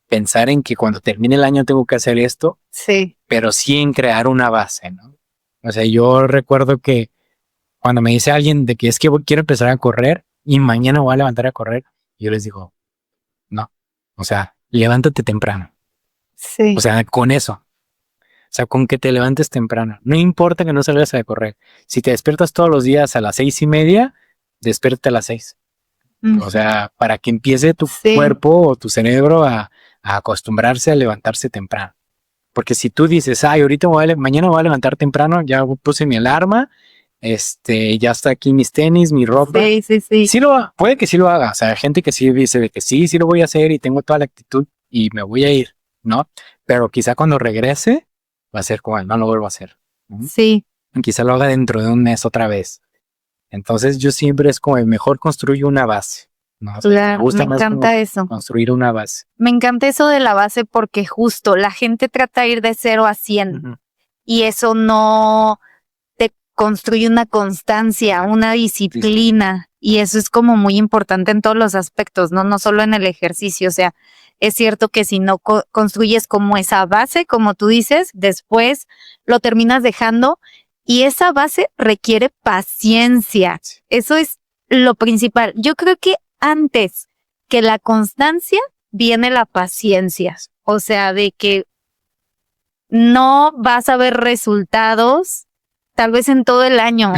pensar en que cuando termine el año tengo que hacer esto, Sí. pero sí en crear una base, ¿no? O sea, yo recuerdo que cuando me dice alguien de que es que quiero empezar a correr y mañana voy a levantar a correr, yo les digo, no, o sea, levántate temprano. Sí. O sea, con eso. O sea, con que te levantes temprano. No importa que no salgas a correr. Si te despiertas todos los días a las 6:30, despiértate a las 6. O sea, para que empiece tu Sí. cuerpo o tu cerebro a acostumbrarse a levantarse temprano. Porque si tú dices, ahorita mañana voy a levantar temprano, ya puse mi alarma, ya está aquí mis tenis, mi ropa. Sí, sí, sí. Sí puede que sí lo haga. O sea, hay gente que sí dice de que sí lo voy a hacer y tengo toda la actitud y me voy a ir, ¿no? Pero quizá cuando regrese va a ser como, no lo vuelvo a hacer. ¿No? Sí. Quizá lo haga dentro de un mes otra vez. Entonces yo siempre es como mejor construyo una base, ¿no? O sea, me Claro, gusta me más como encanta eso. construir una base. Me encanta eso de la base porque justo la gente trata de ir de 0 a 100 y eso no te construye una constancia, una disciplina y eso es como muy importante en todos los aspectos, ¿no? No solo en el ejercicio, o sea, es cierto que si no construyes como esa base, como tú dices, después lo terminas dejando y esa base requiere paciencia. Eso es lo principal. Yo creo que antes que la constancia viene la paciencia, o sea, de que no vas a ver resultados tal vez en todo el año,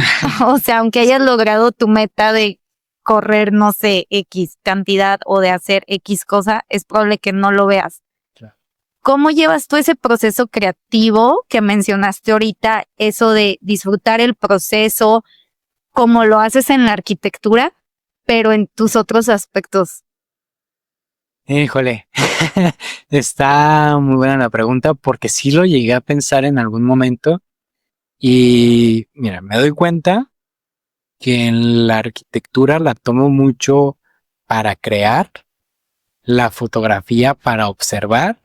o sea, aunque hayas logrado tu meta de correr, no sé, X cantidad o de hacer X cosa, es probable que no lo veas. Claro. ¿Cómo llevas tú ese proceso creativo que mencionaste ahorita, eso de disfrutar el proceso, como lo haces en la arquitectura, pero en tus otros aspectos? Híjole, está muy buena la pregunta porque sí lo llegué a pensar en algún momento y mira, me doy cuenta que en la arquitectura la tomo mucho para crear, la fotografía para observar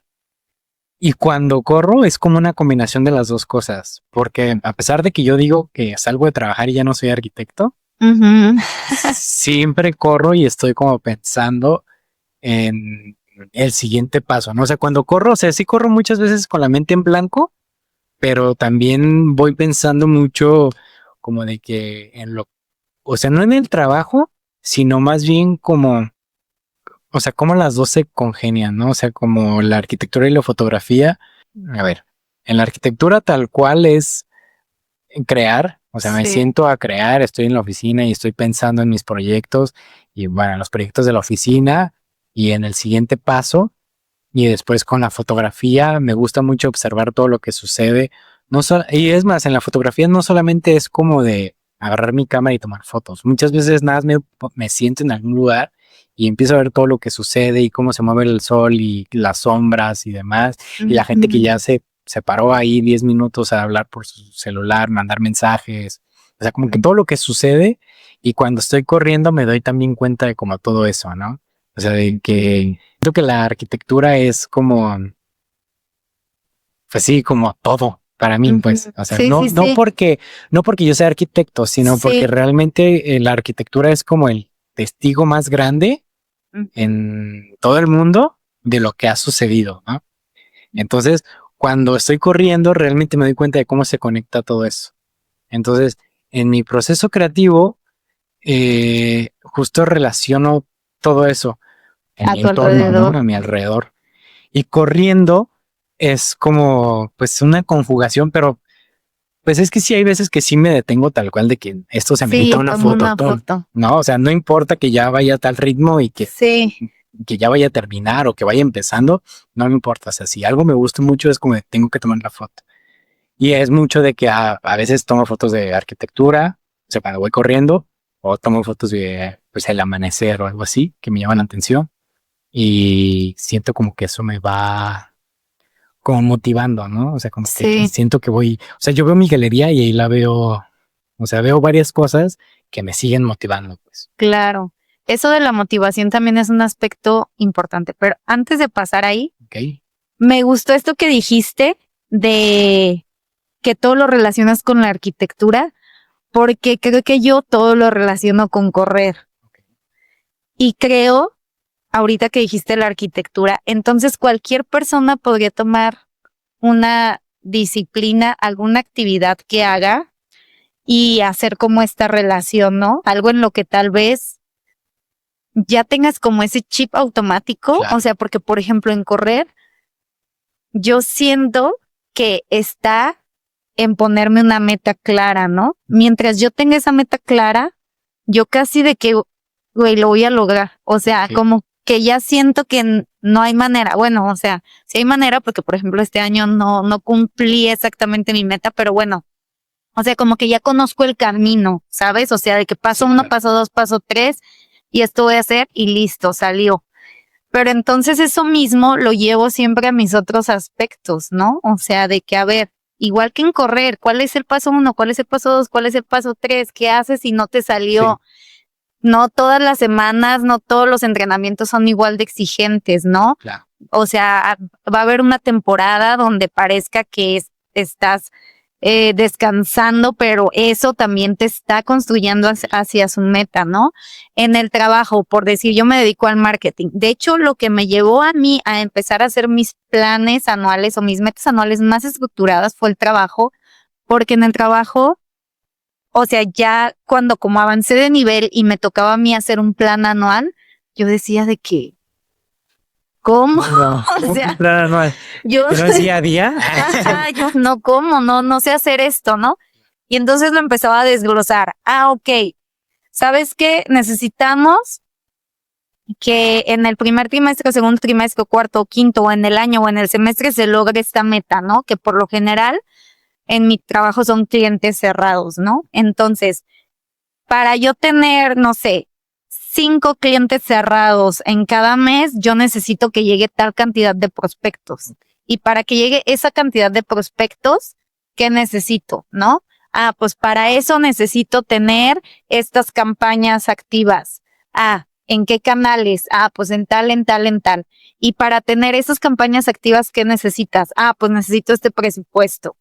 y cuando corro es como una combinación de las dos cosas, porque a pesar de que yo digo que salgo de trabajar y ya no soy arquitecto, siempre corro y estoy como pensando en el siguiente paso, ¿no? O sea, cuando corro, o sea, sí corro muchas veces con la mente en blanco, pero también voy pensando mucho como de que o sea, no en el trabajo, sino más bien como, o sea, cómo las dos se congenian, ¿no? O sea, como la arquitectura y la fotografía. A ver, en la arquitectura tal cual es crear, o sea, me siento a crear, estoy en la oficina y estoy pensando en mis proyectos y bueno, en los proyectos de la oficina y en el siguiente paso. Y después con la fotografía me gusta mucho observar todo lo que sucede. Y es más, en la fotografía no solamente es como de agarrar mi cámara y tomar fotos. Muchas veces nada más me siento en algún lugar y empiezo a ver todo lo que sucede y cómo se mueve el sol y las sombras y demás. Y la gente que ya se paró ahí 10 minutos a hablar por su celular, mandar mensajes. O sea, como que todo lo que sucede y cuando estoy corriendo me doy también cuenta de como todo eso, ¿no? O sea, de que siento que la arquitectura es como, pues sí, como todo. para mí, Ujú. pues, o sea, Sí, no, sí, no sí. porque, no porque yo sea arquitecto, sino Sí. porque realmente la arquitectura es como el testigo más grande Ujú. en todo el mundo de lo que ha sucedido, ¿no? Entonces, cuando estoy corriendo, realmente me doy cuenta de cómo se conecta todo eso. Entonces, en mi proceso creativo, justo relaciono todo eso en A mi tu entorno, ¿no? alrededor. A mi alrededor. Y corriendo es como, pues, una conjugación, pero pues es que sí hay veces que sí me detengo tal cual de que esto se amerita Sí, una tomo foto, una foto. ¿no? O sea, no importa que ya vaya a tal ritmo y Sí, que ya vaya a terminar o que vaya empezando, no me importa. O sea, si algo me gusta mucho es como de tengo que tomar la foto. Y es mucho de que a veces tomo fotos de arquitectura, o sea, cuando voy corriendo, o tomo fotos de pues, el amanecer o algo así que me llaman la atención. Y siento como que eso me va como motivando, ¿no? O sea, como que sí, siento que voy, o sea, yo veo mi galería y ahí la veo, o sea, veo varias cosas que me siguen motivando, pues. claro. Eso de la motivación también es un aspecto importante, pero antes de pasar ahí, Ok, me gustó esto que dijiste de que todo lo relacionas con la arquitectura, porque creo que yo todo lo relaciono con correr. Y creo, ahorita que dijiste la arquitectura, entonces cualquier persona podría tomar una disciplina, alguna actividad que haga y hacer como esta relación, ¿no? Algo en lo que tal vez ya tengas como ese chip automático, claro. o sea, porque por ejemplo en correr, yo siento que está en ponerme una meta clara, ¿no? Mientras yo tenga esa meta clara, yo casi de que, güey, lo voy a lograr. O sea, Ok, como que ya siento que no hay manera. Bueno, o sea, sí hay manera porque, por ejemplo, este año no cumplí exactamente mi meta, pero bueno, o sea, como que ya conozco el camino, ¿sabes? O sea, de que paso sí, uno, claro. paso dos, paso tres, y esto voy a hacer y listo, salió. Pero entonces eso mismo lo llevo siempre a mis otros aspectos, ¿no? O sea, de que, a ver, igual que en correr, ¿cuál es el paso uno? ¿Cuál es el paso dos? ¿Cuál es el paso tres? ¿Qué haces si no te Sí, salió? No todas las semanas, no todos los entrenamientos son igual de exigentes, ¿no? claro. O sea, va a haber una temporada donde parezca que estás descansando, pero eso también te está construyendo hacia su meta, ¿no? En el trabajo, por decir, yo me dedico al marketing. De hecho, lo que me llevó a mí a empezar a hacer mis planes anuales o mis metas anuales más estructuradas fue el trabajo, porque en el trabajo, o sea, ya cuando como avancé de nivel y me tocaba a mí hacer un plan anual, yo decía de que, ¿cómo? No, O ¿cómo que un sea, plan anual? yo, ¿Que no es día a día? ajá, yo no, ¿cómo? No sé hacer esto, ¿no? Y entonces lo empezaba a desglosar. Ah, ok. ¿Sabes qué? Necesitamos que en el primer trimestre, segundo trimestre, cuarto o quinto, o en el año o en el semestre se logre esta meta, ¿no? Que por lo general en mi trabajo son clientes cerrados, ¿no? Entonces, para yo tener, no sé, 5 clientes cerrados en cada mes, yo necesito que llegue tal cantidad de prospectos. Y para que llegue esa cantidad de prospectos, ¿qué necesito? ¿No? Ah, pues para eso necesito tener estas campañas activas. Ah, ¿en qué canales? Ah, pues en tal, en tal, en tal. Y para tener esas campañas activas, ¿qué necesitas? Ah, pues necesito este presupuesto.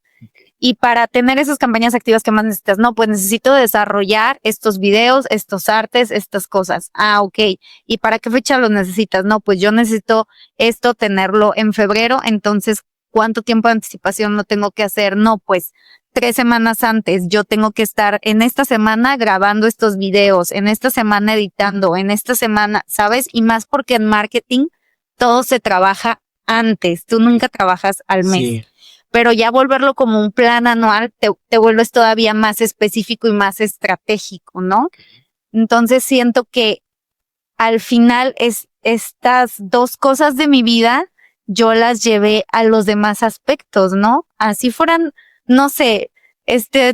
Y para tener esas campañas activas, ¿qué más necesitas? No, pues necesito desarrollar estos videos, estos artes, estas cosas. Ah, ok. ¿Y para qué fecha los necesitas? No, pues yo necesito esto tenerlo en febrero, entonces, ¿cuánto tiempo de anticipación lo tengo que hacer? No, pues 3 semanas antes. Yo tengo que estar en esta semana grabando estos videos, en esta semana editando, en esta semana, ¿sabes? Y más porque en marketing todo se trabaja antes. Tú nunca trabajas al mes, Sí, pero ya volverlo como un plan anual te vuelves todavía más específico y más estratégico, ¿no? Entonces siento que al final estas dos cosas de mi vida yo las llevé a los demás aspectos, ¿no? Así fueran, no sé,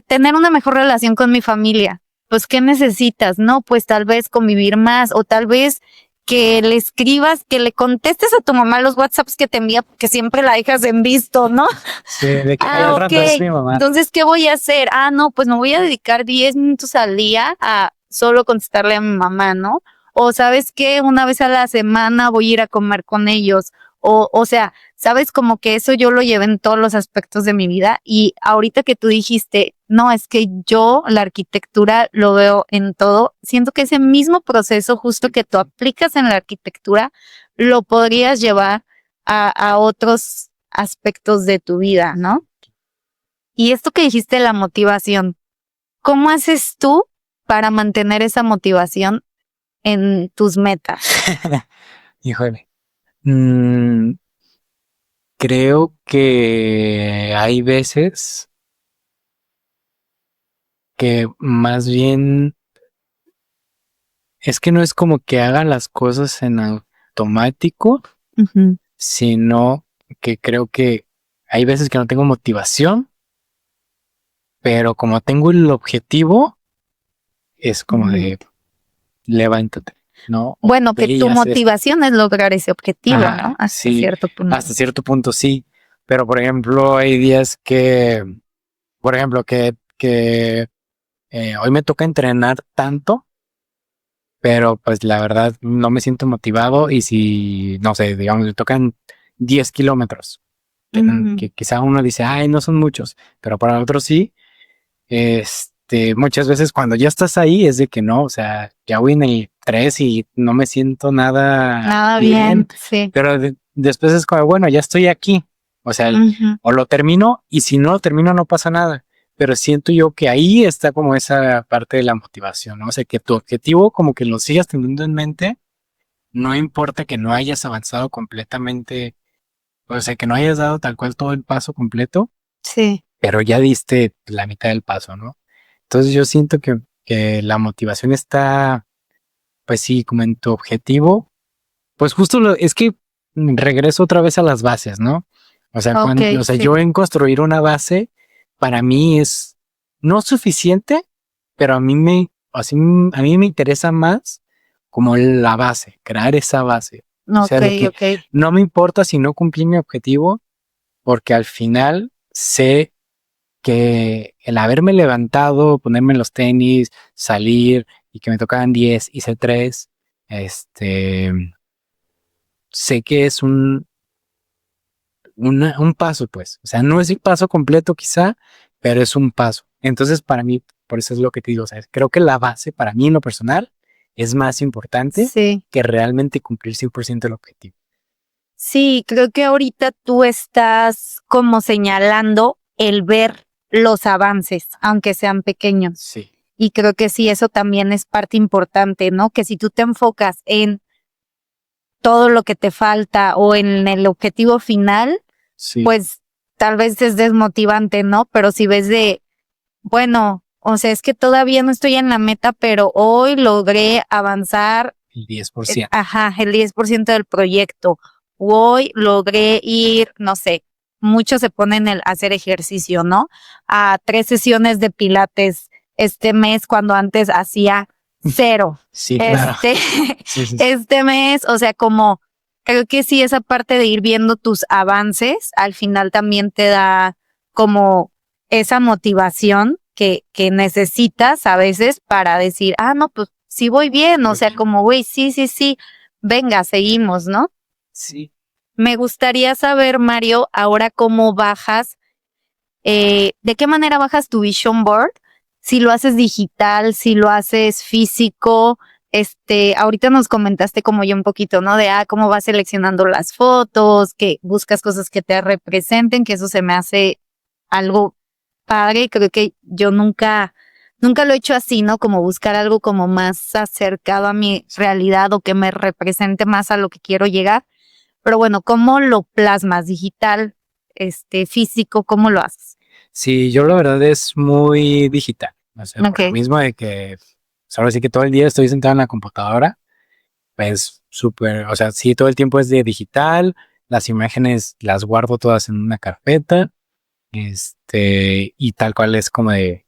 tener una mejor relación con mi familia. Pues, ¿qué necesitas? No, pues tal vez convivir más o tal vez que le escribas, que le contestes a tu mamá los WhatsApps que te envía, porque siempre la dejas en visto, ¿no? sí, de que ay, Ah, al ok. rato es mi mamá. Entonces, ¿qué voy a hacer? Ah, no, pues me voy a dedicar 10 minutos al día a solo contestarle a mi mamá, ¿no? O sabes qué, una vez a la semana voy a ir a comer con ellos. O sea, sabes, como que eso yo lo llevé en todos los aspectos de mi vida y ahorita que tú dijiste, no, es que yo la arquitectura lo veo en todo, siento que ese mismo proceso justo que tú aplicas en la arquitectura, lo podrías llevar a otros aspectos de tu vida, ¿no? Y esto que dijiste, la motivación, ¿cómo haces tú para mantener esa motivación en tus metas? Híjole. Mm, creo que hay veces que más bien es que no es como que haga las cosas en automático, Ujú. sino que creo que hay veces que no tengo motivación, pero como tengo el objetivo, es como Ujú. de levántate, ¿no? Bueno, Ve que y tu haz esto. motivación es lograr ese objetivo, ¿no? Ajá, Hasta sí, cierto punto. hasta cierto punto sí, pero por ejemplo hay días que, por ejemplo, que hoy me toca entrenar tanto, pero pues la verdad no me siento motivado y si, no sé, digamos, me tocan 10 kilómetros, Ujú. que quizá uno dice, ay, no son muchos, pero para otros sí, muchas veces cuando ya estás ahí es de que no, o sea, ya voy en el 3 y no me siento nada Nada bien, bien, sí. pero después es como, bueno, ya estoy aquí, o sea, Ujú. o lo termino y si no lo termino no pasa nada, pero siento yo que ahí está como esa parte de la motivación, ¿no? O sea, que tu objetivo como que lo sigas teniendo en mente, no importa que no hayas avanzado completamente, o sea, que no hayas dado tal cual todo el paso completo, Sí. pero ya diste la mitad del paso, ¿no? Entonces yo siento que la motivación está, pues sí, como en tu objetivo. Pues justo es que regreso otra vez a las bases, ¿no? O sea, Ok, o sea, sí. yo en construir una base, para mí es no suficiente, pero a mí me interesa más como la base, crear esa base. O sea, Ok, de que ok. no me importa si no cumplí mi objetivo, porque al final sé que el haberme levantado, ponerme los tenis, salir y que me tocaban 10, hice 3, este, sé que es un paso, pues. O sea, no es el paso completo quizá, pero es un paso. Entonces, para mí, por eso es lo que te digo, o sea, creo que la base para mí en lo personal es más importante Sí. que realmente cumplir 100% el objetivo. Sí, creo que ahorita tú estás como señalando el ver los avances, aunque sean pequeños. Sí, Y creo que sí, eso también es parte importante, ¿no? Que si tú te enfocas en todo lo que te falta o en el objetivo final, sí, pues tal vez es desmotivante, ¿no? Pero si ves de, bueno, o sea, es que todavía no estoy en la meta, pero hoy logré avanzar, el 10%. ajá, el 10% del proyecto. Hoy logré ir, no sé, muchos se ponen el hacer ejercicio, ¿no? A 3 sesiones de pilates este mes cuando antes hacía 0. Sí, claro. Este, Sí, sí, sí. este mes, o sea, como creo que sí, esa parte de ir viendo tus avances, al final también te da como esa motivación que necesitas a veces para decir, ah, no, pues sí voy bien, o sea, como, güey, sí, sí, sí, venga, seguimos, ¿no? Sí. Me gustaría saber, Mario, ahora cómo bajas, de qué manera bajas tu vision board, si lo haces digital, si lo haces físico. Ahorita nos comentaste como yo un poquito, ¿no? De, cómo vas seleccionando las fotos, que buscas cosas que te representen, que eso se me hace algo padre. Creo que yo nunca lo he hecho así, ¿no? Como buscar algo como más acercado a mi realidad o que me represente más a lo que quiero llegar. Pero bueno, ¿cómo lo plasmas? Digital, físico, ¿cómo lo haces? Sí, yo la verdad es muy digital. O sea, por lo Ok. mismo de que pues, ahora sí que todo el día estoy sentado en la computadora, pues súper, o sea, sí, todo el tiempo es de digital, las imágenes las guardo todas en una carpeta, y tal cual es como de,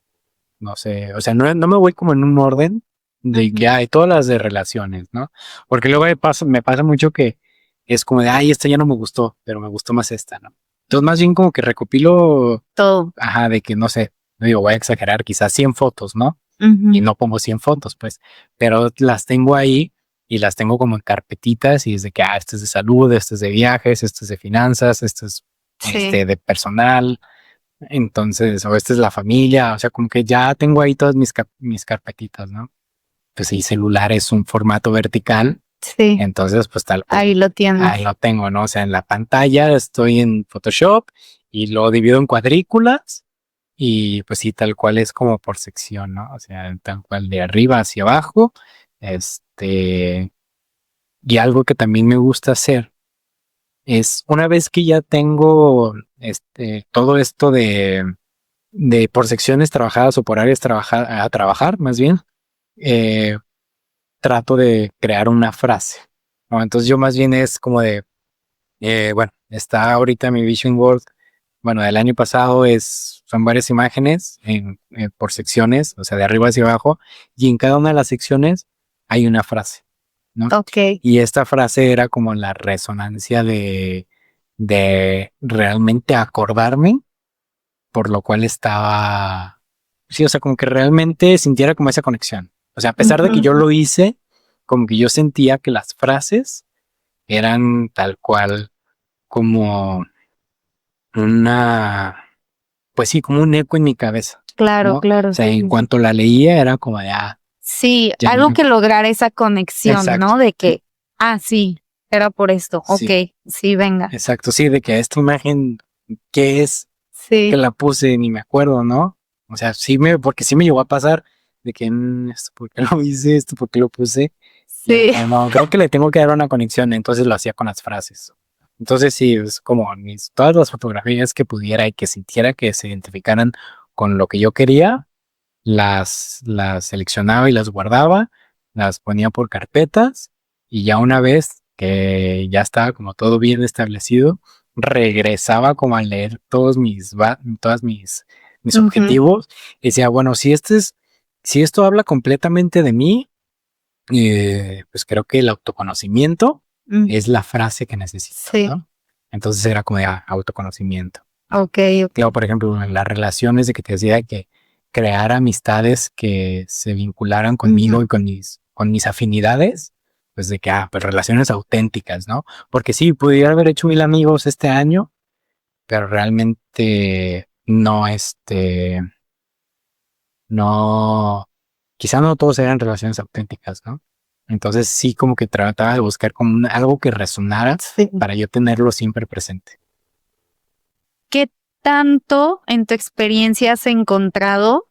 no sé, o sea, no me voy como en un orden de Ujú. que hay todas las de relaciones, ¿no? Porque luego me pasa mucho que es como de, ay, esta ya no me gustó, pero me gustó más esta, ¿no? Entonces, más bien como que recopilo, Todo. ajá, de que no sé, no digo, voy a exagerar, quizás 100 fotos, ¿no? Y Ujú. no pongo 100 fotos, pues, pero las tengo ahí y las tengo como en carpetitas y es de que, este es de salud, este es de viajes, este es de finanzas, este es Sí. de personal, entonces, o este es la familia, o sea, como que ya tengo ahí todas mis carpetitas, ¿no? Pues sí, celular es un formato vertical, Sí. entonces pues tal cual. Ahí lo tienes. Ahí lo tengo, ¿no? O sea, en la pantalla estoy en Photoshop y lo divido en cuadrículas y pues sí, tal cual es como por sección, ¿no? O sea, tal cual de arriba hacia abajo. Y algo que también me gusta hacer es una vez que ya tengo todo esto de por secciones trabajadas o por áreas a trabajar, más bien, eh, trato de crear una frase, ¿no? Entonces yo más bien es como de, bueno, está ahorita mi vision board, bueno, del año pasado son varias imágenes por secciones, o sea, de arriba hacia abajo, y en cada una de las secciones hay una frase, ¿no? Ok. Y esta frase era como la resonancia de realmente acordarme, por lo cual estaba, sí, o sea, como que realmente sintiera como esa conexión. O sea, a pesar de que yo lo hice, como que yo sentía que las frases eran tal cual como una, pues sí, como un eco en mi cabeza, Claro, ¿no? claro. O sea, Sí, en cuanto la leía era como de, sí, ya, algo que lograr esa conexión, exacto, ¿no? De que, sí, era por esto. sí, Ok, sí, venga. exacto, sí, de que esta imagen, ¿qué es? Que Sí, la puse, ni me acuerdo, ¿no? O sea, porque sí me llegó a pasar de que, esto, ¿por qué lo hice? Esto, ¿por qué lo puse? Y era sí. como, no, creo que le tengo que dar una conexión, entonces lo hacía con las frases. Entonces sí, es como todas las fotografías que pudiera y que sintiera que se identificaran con lo que yo quería, las seleccionaba y las guardaba, las ponía por carpetas y ya una vez que ya estaba como todo bien establecido, regresaba como a leer todas mis Ujú. objetivos y decía, bueno, si esto habla completamente de mí, pues creo que el autoconocimiento Mm, es la frase que necesito, sí, ¿no? Entonces era como de autoconocimiento. ok, ok. Claro, por ejemplo, en las relaciones de que te decía que crear amistades que se vincularan Ujú. conmigo y con mis afinidades, pues de que, pues relaciones auténticas, ¿no? Porque sí, pudiera haber hecho 1000 amigos este año, pero realmente no, no, quizá no todos eran relaciones auténticas, ¿no? Entonces sí como que trataba de buscar como algo que resonara Sí. para yo tenerlo siempre presente. ¿Qué tanto en tu experiencia has encontrado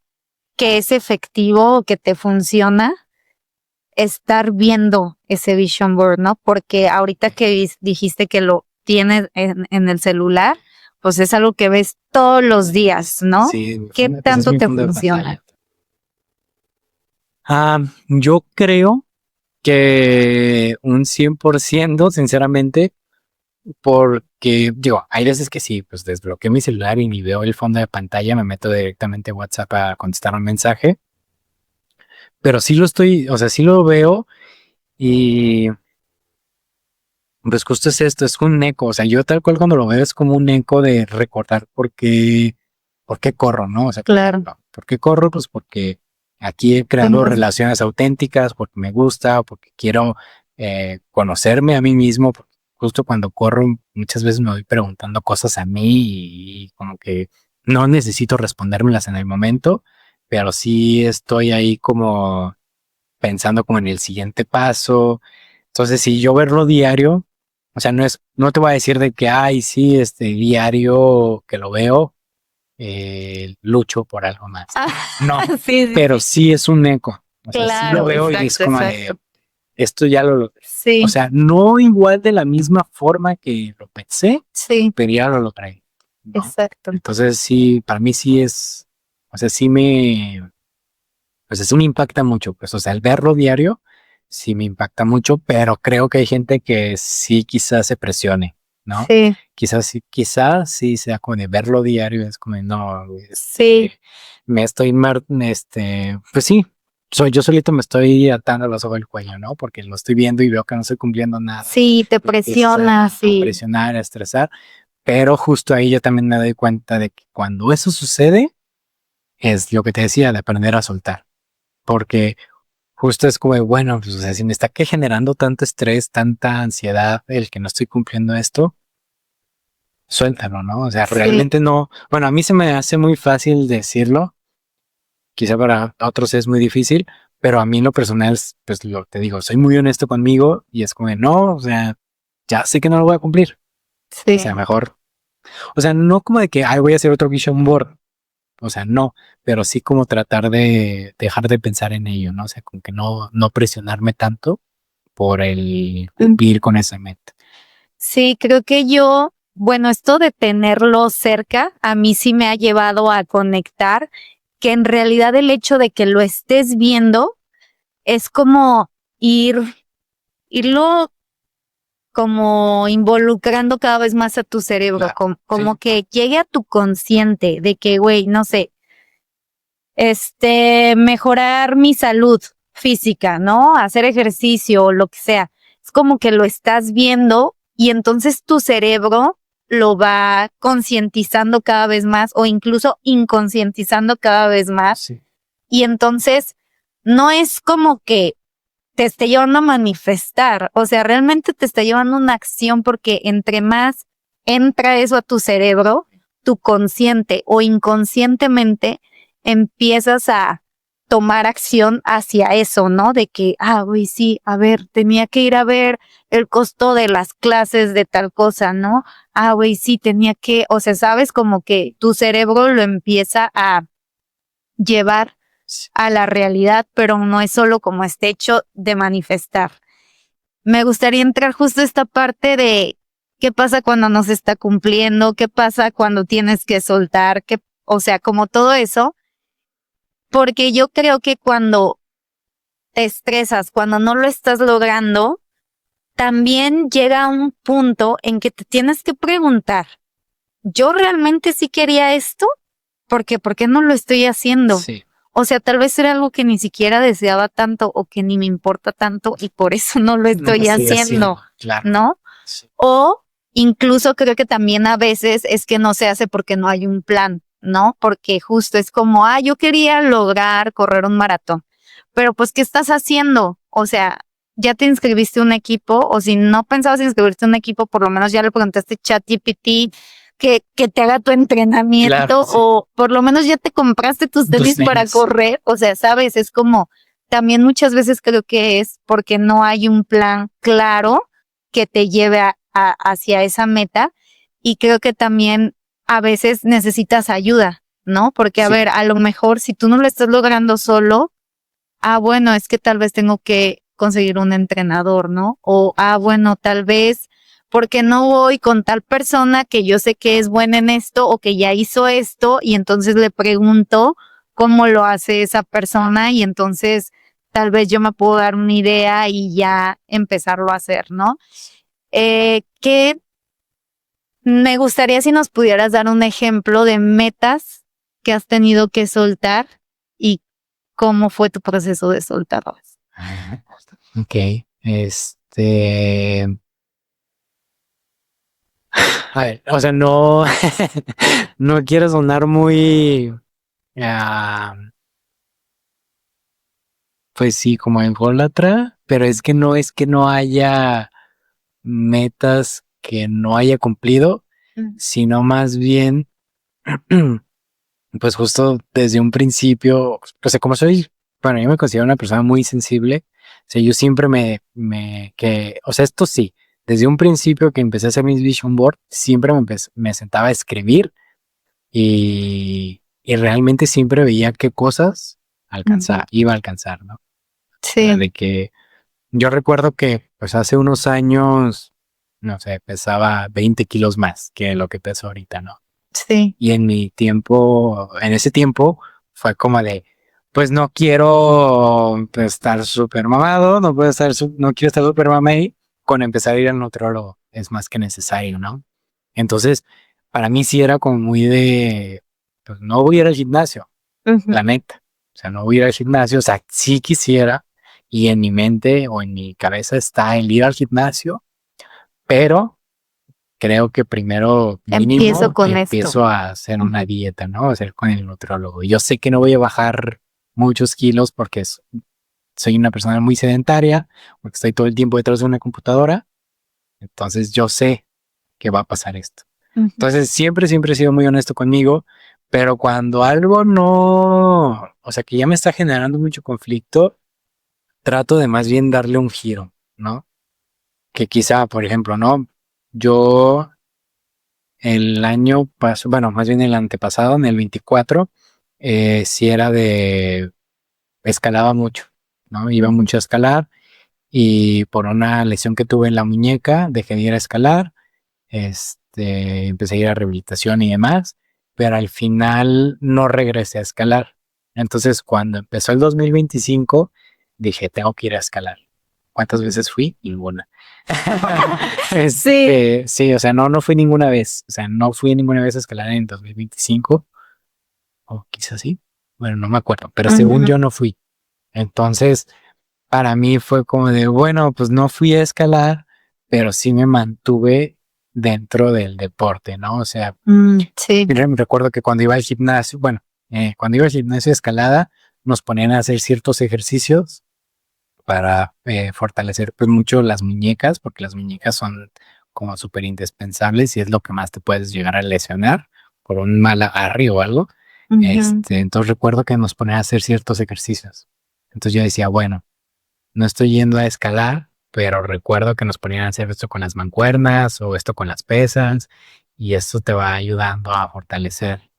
que es efectivo o que te funciona estar viendo ese vision board, ¿no? Porque ahorita que dijiste que lo tienes en el celular, pues es algo que ves todos los días, ¿no? Sí, ¿Qué pues es tanto mi te fondo de funciona? pantalla. Yo creo que un 100%, sinceramente, porque, digo, hay veces que sí, pues desbloqueo mi celular y ni veo el fondo de pantalla, me meto directamente a WhatsApp a contestar un mensaje, pero sí lo estoy, o sea, sí lo veo y pues justo es esto, es un eco, o sea, yo tal cual cuando lo veo es como un eco de recordar por qué corro, ¿no? O sea, por Claro. ejemplo, ¿por qué corro? Pues porque aquí he creado relaciones auténticas, porque me gusta, porque quiero conocerme a mí mismo, porque justo cuando corro muchas veces me voy preguntando cosas a mí y como que no necesito respondérmelas en el momento, pero sí estoy ahí como pensando como en el siguiente paso. Entonces, si yo verlo diario, o sea, no te voy a decir de que, ay, sí, diario que lo veo, lucho por algo más. No, Sí, sí, pero sí. sí es un eco. O sea, sí lo Claro, veo y es exacto, como exacto. de, esto ya o Sí, sea, no igual de la misma forma que lo pensé, sí, pero ya lo logré, ¿no? exacto. Entonces, sí, para mí sí o sea, pues eso me impacta mucho, pues, o sea, el verlo diario sí me impacta mucho, pero creo que hay gente que sí quizás se presione, ¿no? Sí, Quizás sí sea como de verlo diario, es como de, no, sí, me estoy, pues sí, yo solito me estoy atando los ojos al cuello, ¿no? Porque lo estoy viendo y veo que no estoy cumpliendo nada, sí, te y empiezas presiona, a sí, presionar, a estresar, pero justo ahí yo también me doy cuenta de que cuando eso sucede, es lo que te decía, de aprender a soltar, porque justo es como, bueno, pues, o sea, si me está que generando tanto estrés, tanta ansiedad, el que no estoy cumpliendo esto, suéltalo, ¿no? O sea, Sí, realmente no, bueno, a mí se me hace muy fácil decirlo, quizá para otros es muy difícil, pero a mí en lo personal, pues lo te digo, soy muy honesto conmigo y es como, no, o sea, ya sé que no lo voy a cumplir. O sea, sí. mejor, o sea, no como de que, ay, voy a hacer otro vision board. O sea, no, pero sí como tratar de dejar de pensar en ello, ¿no? O sea, como que no presionarme tanto por el cumplir con esa meta. Sí, creo que yo, bueno, esto de tenerlo cerca, a mí sí me ha llevado a conectar que en realidad el hecho de que lo estés viendo es como irlo como involucrando cada vez más a tu cerebro, Claro, como sí, que llegue a tu consciente de que, güey, no sé, mejorar mi salud física, ¿no? Hacer ejercicio o lo que sea. Es como que lo estás viendo y entonces tu cerebro lo va concientizando cada vez más o incluso inconscientizando cada vez más. sí, Y entonces no es como que te esté llevando a manifestar, o sea, realmente te está llevando a una acción porque entre más entra eso a tu cerebro, tu consciente o inconscientemente empiezas a tomar acción hacia eso, ¿no? De que, güey, sí, a ver, tenía que ir a ver el costo de las clases de tal cosa, ¿no? Güey, sí, tenía que, o sea, sabes, como que tu cerebro lo empieza a llevar sí, a la realidad, pero no es solo como este hecho de manifestar. Me gustaría entrar justo a esta parte de qué pasa cuando no se está cumpliendo, qué pasa cuando tienes que soltar, o sea, como todo eso, porque yo creo que cuando te estresas, cuando no lo estás logrando, también llega un punto en que te tienes que preguntar, ¿yo realmente sí quería esto? ¿Por qué no lo estoy haciendo? sí, O sea, tal vez era algo que ni siquiera deseaba tanto o que ni me importa tanto y por eso no lo no lo estoy estoy haciendo, haciendo, claro, ¿no? sí, O incluso creo que también a veces es que no se hace porque no hay un plan, ¿no? Porque justo es como, yo quería lograr correr un maratón, pero pues, ¿qué estás haciendo? O sea, ya te inscribiste a un equipo o si no pensabas inscribirte a un equipo, por lo menos ya le preguntaste a ChatGPT que te haga tu claro, entrenamiento sí, o por lo menos ya te compraste tus tus tenis para tenis, correr. O sea, sabes, es como también muchas veces creo que es porque no hay un plan claro que te lleve hacia esa meta y creo que también a veces necesitas ayuda, ¿no? Porque a sí, ver, a lo mejor si tú no lo estás logrando solo, bueno, es que tal vez tengo que conseguir un entrenador, ¿no? O, bueno, tal vez porque no voy con tal persona que yo sé que es buena en esto o que ya hizo esto y entonces le pregunto cómo lo hace esa persona y entonces tal vez yo me puedo dar una idea y ya empezarlo a hacer, ¿no? Que me gustaría si nos pudieras dar un ejemplo de metas que has tenido que soltar y cómo fue tu proceso de soltarlas. ajá, ok, este, a ver, o sea, no, no quiero sonar muy, ah, pues sí, como ególatra, pero es que no haya metas que no haya cumplido, Mm. sino más bien, pues justo desde un principio, o sea, como soy, bueno, yo me considero una persona muy sensible, o sea, yo siempre o sea, esto sí, desde un principio que empecé a hacer mis vision board, siempre me sentaba a escribir y realmente siempre veía qué cosas Ujú. iba a alcanzar, ¿no? O sea, Sí, de que yo recuerdo que pues hace unos años, no sé, pesaba 20 kilos más que lo que peso ahorita, ¿no? sí, Y en ese tiempo fue como de, pues no quiero pues, estar súper mamado, no quiero estar súper mamey, con empezar a ir al nutriólogo es más que necesario, ¿no? Entonces, para mí sí era como muy de, pues no voy a ir al gimnasio, ujú, la neta. O sea, no voy a ir al gimnasio, o sea, sí quisiera, y en mi mente o en mi cabeza está el ir al gimnasio, pero creo que primero empiezo mínimo con esto. empiezo a hacer una Ujú. dieta, ¿no? A hacer con el nutriólogo. Yo sé que no voy a bajar muchos kilos porque soy una persona muy sedentaria, porque estoy todo el tiempo detrás de una computadora, entonces yo sé que va a pasar esto. Entonces siempre he sido muy honesto conmigo, pero cuando algo no, o sea, que ya me está generando mucho conflicto, trato de más bien darle un giro, ¿no? Que quizá, por ejemplo, ¿no? Yo el año pasado, bueno, más bien el antepasado, en el 24, sí era de, escalaba mucho, ¿no? Iba mucho a escalar y por una lesión que tuve en la muñeca, dejé de ir a escalar, empecé a ir a rehabilitación y demás, pero al final no regresé a escalar. Entonces, cuando empezó el 2025, dije, tengo que ir a escalar. ¿Cuántas veces fui? Ninguna. Sí. Sí, o sea, no fui ninguna vez. O sea, no fui ninguna vez a escalar en 2025. O quizás sí. Bueno, no me acuerdo. Pero según yo no fui. Entonces, para mí fue como de, bueno, pues no fui a escalar, pero sí me mantuve dentro del deporte, ¿no? O sea, Sí. me recuerdo que cuando iba al gimnasio, bueno, cuando iba al gimnasio de escalada, nos ponían a hacer ciertos ejercicios para fortalecer pues mucho las muñecas, porque las muñecas son como súper indispensables y es lo que más te puedes llegar a lesionar por un mal agarre o algo. Entonces recuerdo que nos ponían a hacer ciertos ejercicios. Entonces yo decía, bueno, no estoy yendo a escalar, pero recuerdo que nos ponían a hacer esto con las mancuernas o esto con las pesas y esto te va ayudando a fortalecer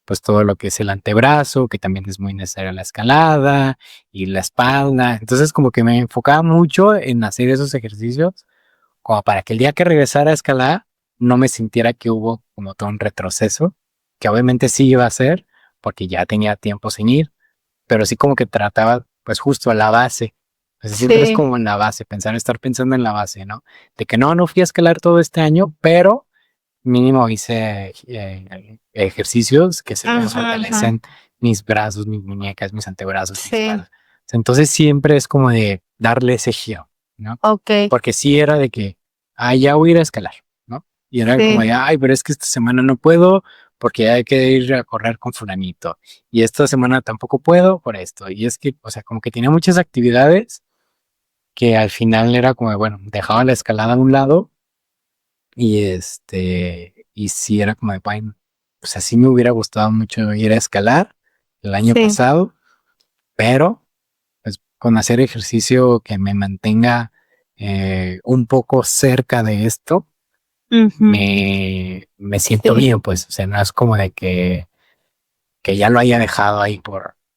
pues todo lo que es el antebrazo, que también es muy necesario en la escalada y la espalda. Entonces como que me enfocaba mucho en hacer esos ejercicios como para que el día que regresara a escalar no me sintiera que hubo como todo un retroceso, que obviamente sí iba a ser porque ya tenía tiempo sin ir, pero sí como que trataba pues justo a la base. O sea, siempre es como en la base, estar pensando en la base, ¿no? De que no fui a escalar todo este año, pero mínimo hice ejercicios que se me fortalecen mis brazos, mis muñecas, mis antebrazos, mi espalda. Entonces siempre es como de darle ese giro, ¿no? Ok. Porque sí era de que, ya voy a ir a escalar, ¿no? Y era como de, ay, pero es que esta semana no puedo porque hay que ir a correr con fulanito. Y esta semana tampoco puedo por esto. Y es que, o sea, como que tenía muchas actividades que al final era como, bueno, dejaba la escalada a un lado y y sí era como de, bueno, pues así me hubiera gustado mucho ir a escalar el año pasado, pero pues con hacer ejercicio que me mantenga un poco cerca de esto, me siento bien, pues, o sea, no es como de que ya lo haya dejado ahí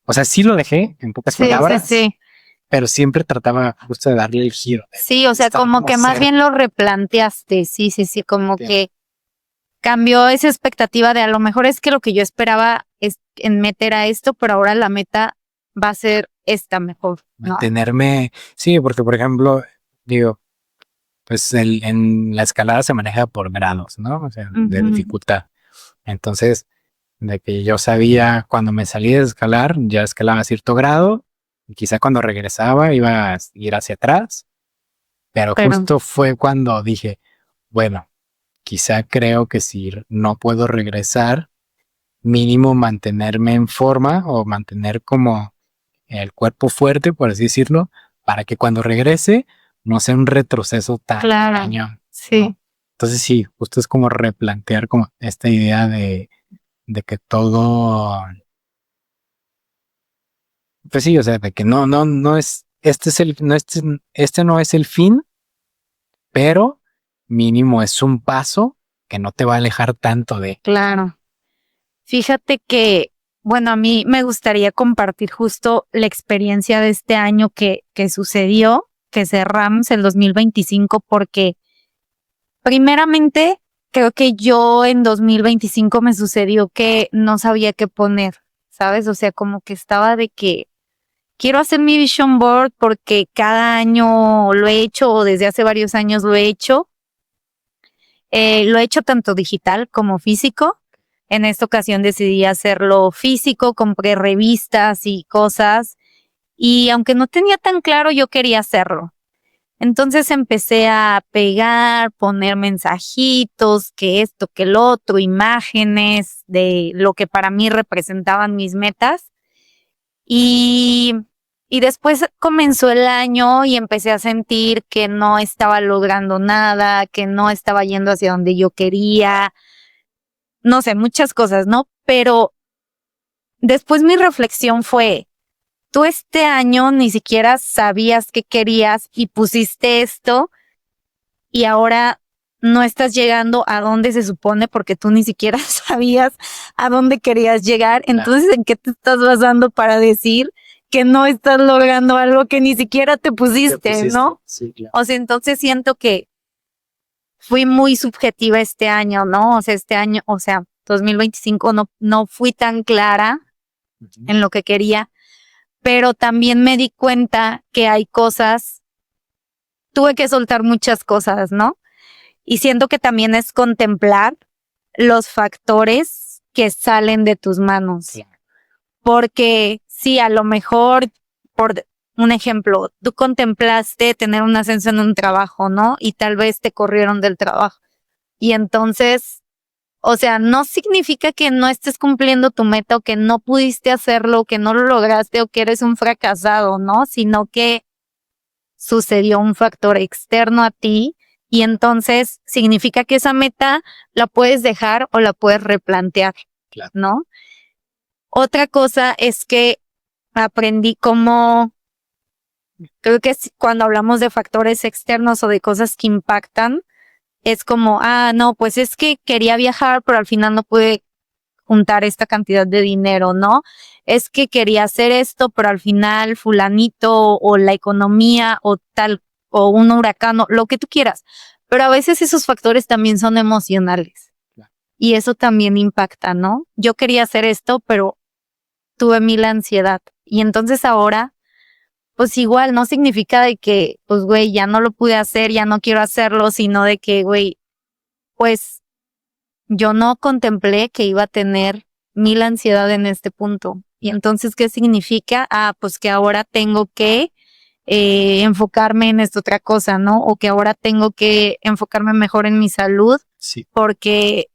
o sea, sí lo dejé en pocas palabras, pero siempre trataba justo de darle el giro. Sí, o sea, como que más bien lo replanteaste, sí, como que cambió esa expectativa de a lo mejor es que lo que yo esperaba es en meter a esto, pero ahora la meta va a ser esta mejor, ¿no? Mantenerme, sí, porque por ejemplo, digo, pues en la escalada se maneja por grados, ¿no? O sea, de dificultad. Entonces, de que yo sabía cuando me salí de escalar, ya escalaba a cierto grado, y quizá cuando regresaba iba a ir hacia atrás, pero justo fue cuando dije, bueno, quizá creo que si no puedo regresar, mínimo mantenerme en forma o mantener como el cuerpo fuerte, por así decirlo, para que cuando regrese no sea un retroceso tan cañón. Sí. Entonces sí, justo es como replantear como esta idea de que todo, pues sí, o sea, de que no es, este no es el fin, pero mínimo es un paso que no te va a alejar tanto de. Claro. Fíjate que, bueno, a mí me gustaría compartir justo la experiencia de este año que sucedió, que cerramos el 2025, porque primeramente creo que yo en 2025 me sucedió que no sabía qué poner, ¿sabes? O sea, como que estaba de que quiero hacer mi vision board porque cada año lo he hecho o desde hace varios años lo he hecho. Lo he hecho tanto digital como físico. En esta ocasión decidí hacerlo físico, compré revistas y cosas y aunque no tenía tan claro, yo quería hacerlo. Entonces empecé a pegar, poner mensajitos, que esto, que el otro, imágenes de lo que para mí representaban mis metas. Y Y después comenzó el año y empecé a sentir que no estaba logrando nada, que no estaba yendo hacia donde yo quería, no sé, muchas cosas, ¿no? Pero después mi reflexión fue, tú este año ni siquiera sabías qué querías y pusiste esto y ahora no estás llegando a donde se supone porque tú ni siquiera sabías a dónde querías llegar. Entonces, ¿en qué te estás basando para decir que no estás logrando algo que ni siquiera te pusiste, ¿no? Sí, claro. O sea, entonces siento que fui muy subjetiva este año, ¿no? O sea, este año, o sea, 2025 no fui tan clara en lo que quería, pero también me di cuenta que hay cosas, tuve que soltar muchas cosas, ¿no? Y siento que también es contemplar los factores que salen de tus manos. Sí. Porque sí, a lo mejor, por un ejemplo, tú contemplaste tener un ascenso en un trabajo, ¿no? Y tal vez te corrieron del trabajo. Y entonces, o sea, no significa que no estés cumpliendo tu meta o que no pudiste hacerlo, que no lo lograste o que eres un fracasado, ¿no? Sino que sucedió un factor externo a ti y entonces significa que esa meta la puedes dejar o la puedes replantear, Claro. ¿no? Otra cosa es que aprendí cómo, creo que cuando hablamos de factores externos o de cosas que impactan, es como, no, pues es que quería viajar, pero al final no pude juntar esta cantidad de dinero, ¿no? Es que quería hacer esto, pero al final fulanito o la economía o tal, o un huracán, o lo que tú quieras. Pero a veces esos factores también son emocionales. Claro. Y eso también impacta, ¿no? Yo quería hacer esto, pero tuve mil ansiedad. Y entonces ahora, pues igual no significa de que, pues güey, ya no lo pude hacer, ya no quiero hacerlo, sino de que, güey, pues yo no contemplé que iba a tener mil ansiedad en este punto. Y entonces, ¿qué significa? Pues que ahora tengo que enfocarme en esta otra cosa, ¿no? O que ahora tengo que enfocarme mejor en mi salud Sí. porque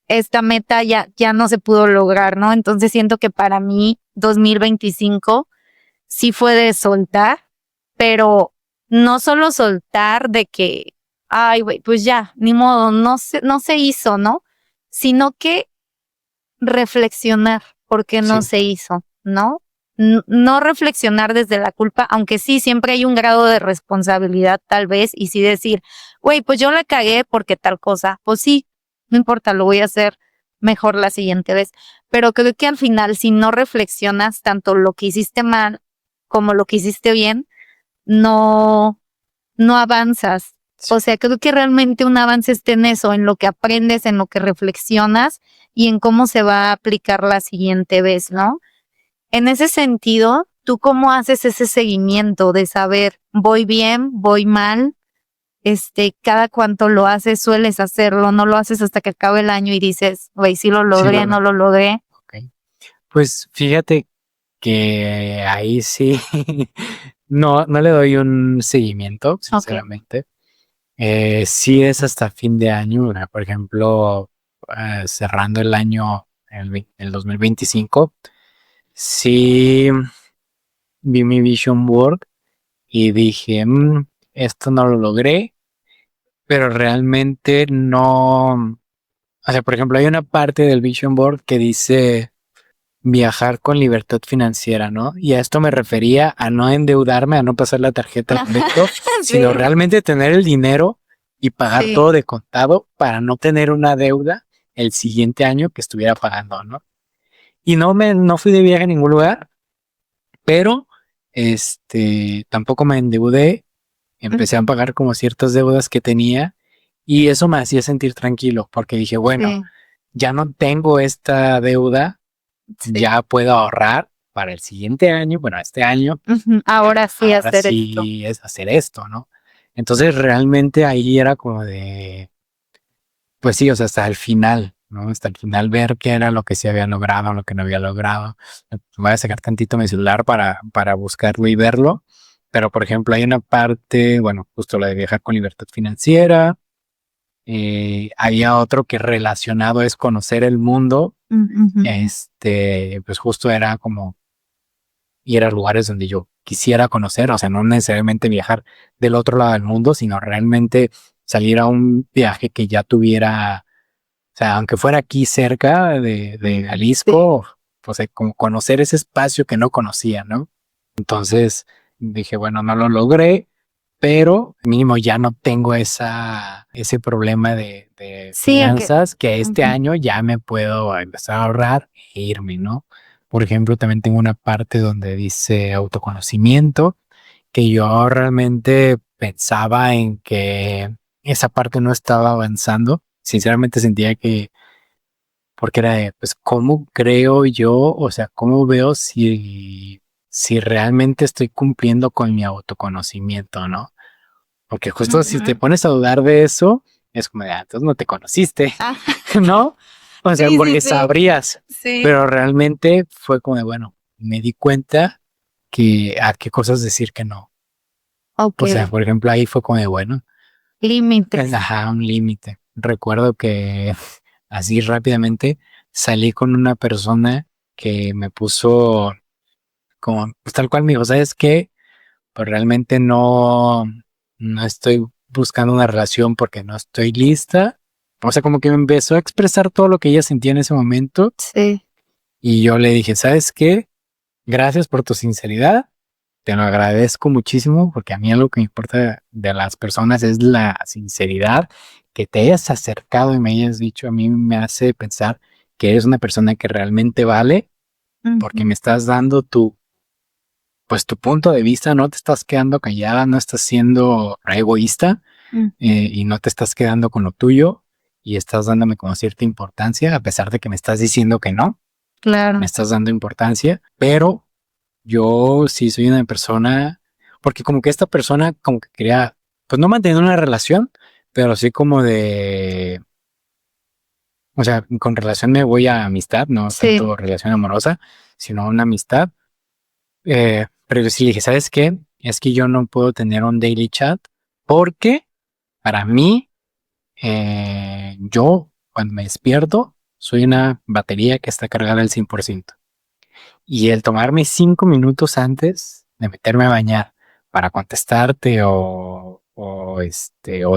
esta meta ya no se pudo lograr, ¿no? Entonces siento que para mí 2025 sí fue de soltar, pero no solo soltar de que, ay, güey, pues ya, ni modo, no se hizo, ¿no? Sino que reflexionar por qué no Sí. se hizo, ¿no? No reflexionar desde la culpa, aunque sí, siempre hay un grado de responsabilidad tal vez, y sí decir, güey, pues yo la cagué porque tal cosa, pues sí, no importa, lo voy a hacer mejor la siguiente vez. Pero creo que al final, si no reflexionas tanto lo que hiciste mal como lo que hiciste bien, no, no avanzas. O sea, creo que realmente un avance está en eso, en lo que aprendes, en lo que reflexionas y en cómo se va a aplicar la siguiente vez, ¿no? En ese sentido, ¿tú cómo haces ese seguimiento de saber, voy bien, voy mal? Cada cuánto lo haces, sueles hacerlo, no lo haces hasta que acabe el año y dices, güey, sí lo logré, ¿verdad? no lo logré. Ok. Pues fíjate que ahí sí no le doy un seguimiento, sinceramente. Sí es hasta fin de año, ¿no? Por ejemplo, cerrando el año, el 2025, sí vi mi vision board y dije, esto no lo logré, pero realmente no, o sea, por ejemplo, hay una parte del vision board que dice viajar con libertad financiera, ¿no? Y a esto me refería a no endeudarme, a no pasar la tarjeta de crédito, sino Sí. realmente tener el dinero y pagar Sí. todo de contado para no tener una deuda el siguiente año que estuviera pagando, ¿no? Y no fui de viaje a ningún lugar, pero tampoco me endeudé, empecé a pagar como ciertas deudas que tenía y eso me hacía sentir tranquilo porque dije, bueno, Sí, ya no tengo esta deuda, sí. ya puedo ahorrar para el siguiente año, bueno, este año, Ujú, ahora sí ahora hacer esto. sí es hacer esto, ¿no? Entonces realmente ahí era como de, pues sí, o sea, hasta el final, ¿no? Hasta el final ver qué era lo que se había logrado, lo que no había logrado. Voy a sacar tantito mi celular para buscarlo y verlo. Pero, por ejemplo, hay una parte, bueno, justo la de viajar con libertad financiera. Había otro que relacionado es conocer el mundo. Ujú. Pues justo era como ir a lugares donde yo quisiera conocer, o sea, no necesariamente viajar del otro lado del mundo, sino realmente salir a un viaje que ya tuviera, o sea, aunque fuera aquí cerca de Jalisco, pues como conocer ese espacio que no conocía, ¿no? Entonces dije, bueno, no lo logré, pero mínimo ya no tengo ese problema de Sí, finanzas que este ujú, año ya me puedo empezar a ahorrar e irme, ¿no? Por ejemplo, también tengo una parte donde dice autoconocimiento, que yo realmente pensaba en que esa parte no estaba avanzando. Sinceramente sentía que, porque era de, pues, ¿cómo creo yo? O sea, ¿cómo veo si realmente estoy cumpliendo con mi autoconocimiento, ¿no? Porque justo si te ujú. pones a dudar de eso, es como de, entonces no te conociste, Ah, ¿no? O sea, sí, sí, porque sí, sabrías, sí, pero realmente fue como de, bueno, me di cuenta que a qué cosas decir que no. ok, O sea, por ejemplo, ahí fue como de, bueno, límites. ajá, un límite. Recuerdo que así rápidamente salí con una persona que me puso como, pues tal cual me dijo, ¿sabes qué? Pues realmente no estoy buscando una relación porque no estoy lista. O sea, como que me empezó a expresar todo lo que ella sentía en ese momento Sí, y yo le dije, ¿sabes qué? Gracias por tu sinceridad. Te lo agradezco muchísimo porque a mí algo que me importa de las personas es la sinceridad, que te hayas acercado y me hayas dicho, a mí me hace pensar que eres una persona que realmente vale porque ujú, me estás dando pues tu punto de vista, no te estás quedando callada, no estás siendo egoísta ujú, y no te estás quedando con lo tuyo y estás dándome como cierta importancia, a pesar de que me estás diciendo que no, me claro, estás dando importancia, pero yo sí soy una persona, porque como que esta persona como que quería, pues no mantener una relación, pero sí como de, o sea, con relación me voy a amistad, no sí, tanto relación amorosa, sino una amistad. Pero yo sí le dije, ¿sabes qué? Es que yo no puedo tener un daily chat porque para mí, yo cuando me despierto, soy una batería que está cargada al 100%. Y el tomarme 5 minutos antes de meterme a bañar para contestarte o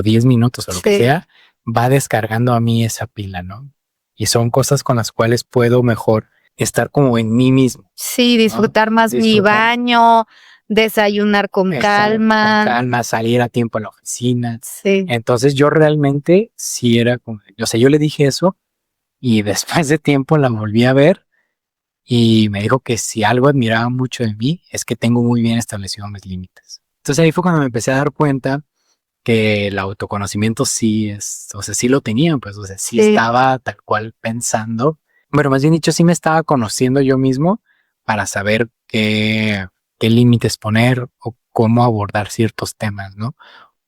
10 minutos o lo que sí, sea, va descargando a mí esa pila, ¿no? Y son cosas con las cuales puedo mejor estar como en mí mismo, sí, ¿no? disfrutar más mi Disfrutar, baño, desayunar con estar con calma, calma, salir a tiempo a la oficina. sí, Entonces yo realmente sí era como, o sea, yo le dije eso y después de tiempo la volví a ver y me dijo que si algo admiraba mucho de mí es que tengo muy bien establecidos mis límites. Entonces ahí fue cuando me empecé a dar cuenta que el autoconocimiento sí es, o sea, sí lo tenía, pues, o sea, sí sí, estaba tal cual pensando, bueno, más bien dicho, sí me estaba conociendo yo mismo para saber qué límites poner o cómo abordar ciertos temas, ¿no?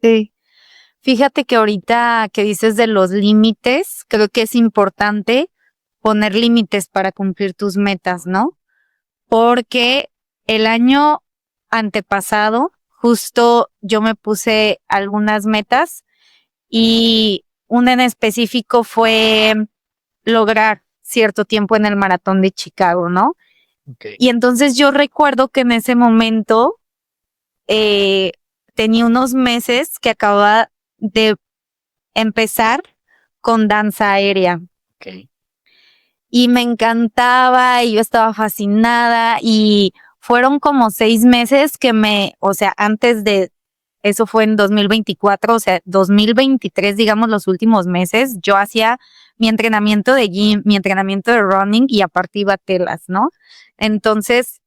sí. Fíjate que ahorita que dices de los límites, creo que es importante poner límites para cumplir tus metas, ¿no? Porque el año antepasado, justo yo me puse algunas metas y una en específico fue lograr cierto tiempo en el maratón de Chicago, ¿no? Ok. Y entonces yo recuerdo que en ese momento eh, tenía unos meses que acababa de empezar con danza aérea Ok. y me encantaba y yo estaba fascinada y fueron como 6 meses que o sea, antes de, eso fue en 2024, o sea, 2023, digamos, los últimos meses, yo hacía mi entrenamiento de gym, mi entrenamiento de running y aparte iba a telas, ¿no? Entonces,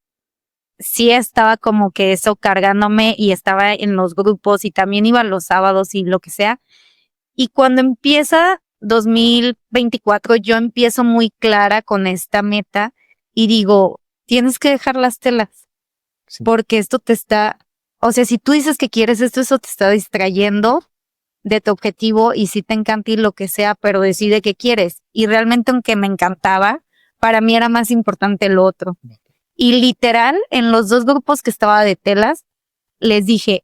sí estaba como que eso cargándome y estaba en los grupos y también iba los sábados y lo que sea. Y cuando empieza 2024, yo empiezo muy clara con esta meta y digo, tienes que dejar las telas Sí. porque esto te está, o sea, si tú dices que quieres esto, eso te está distrayendo de tu objetivo y si te encanta y lo que sea, pero decide qué quieres. Y realmente aunque me encantaba, para mí era más importante lo otro. Y literal, en los dos grupos que estaba de telas, les dije,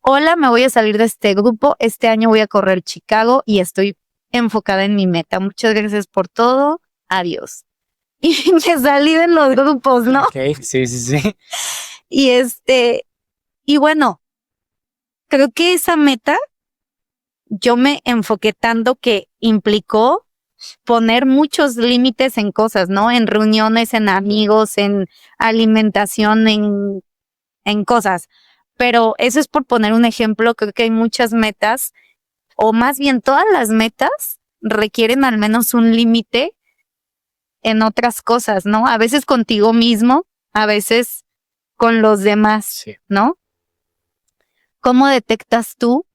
hola, me voy a salir de este grupo, este año voy a correr Chicago y estoy enfocada en mi meta. Muchas gracias por todo, adiós. y me salí de los grupos, ¿no? Ok, sí, sí, sí. Y y bueno, creo que esa meta yo me enfoqué tanto que implicó poner muchos límites en cosas, ¿no? En reuniones, en amigos, en alimentación, en cosas. Pero eso es por poner un ejemplo. Creo que hay muchas metas, o más bien todas las metas requieren al menos un límite en otras cosas, ¿no? A veces contigo mismo, a veces con los demás, Sí. ¿no? ¿Cómo detectas tú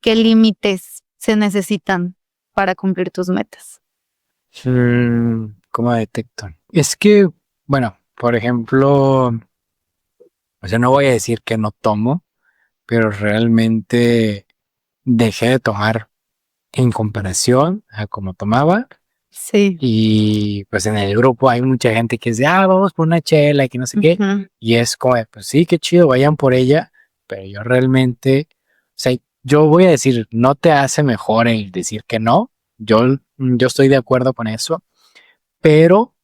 qué límites se necesitan para cumplir tus metas? ¿Cómo detecto? Es que, bueno, por ejemplo, o sea, no voy a decir que no tomo, pero realmente dejé de tomar en comparación a como tomaba. Sí. Y pues en el grupo hay mucha gente que dice, vamos por una chela y que no sé qué. Ujú. Y es como, pues sí, qué chido, vayan por ella. Pero yo realmente, o sea, yo voy a decir, no te hace mejor el decir que no. Yo estoy de acuerdo con eso, pero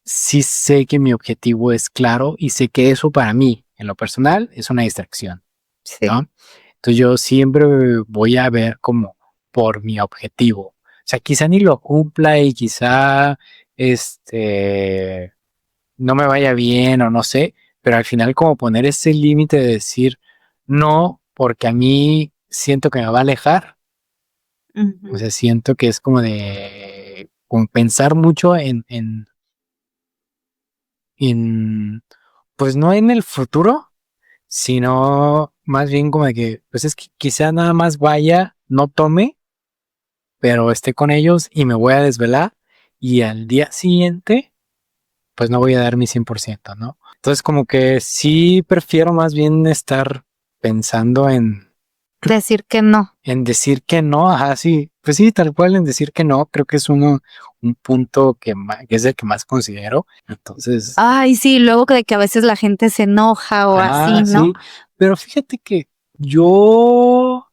sí sé que mi objetivo es claro y sé que eso para mí, en lo personal, es una distracción, Sí. ¿no? Entonces yo siempre voy a ver como por mi objetivo. O sea, quizá ni lo cumpla y quizá no me vaya bien o no sé, pero al final como poner ese límite de decir no, porque a mí siento que me va a alejar. O Ujú. sea, siento que es como de como pensar mucho en, pues no en el futuro, sino más bien como de que, pues es que quizá nada más vaya, no tome, pero esté con ellos y me voy a desvelar y al día siguiente, pues no voy a dar mi 100%, ¿no? Entonces como que sí prefiero más bien estar pensando Decir que no. en decir que no, ajá, sí, pues sí, tal cual en decir que no, creo que es un punto que es el que más considero. Entonces, Ay, sí, luego de que a veces la gente se enoja o así, ¿no? sí, pero fíjate que yo,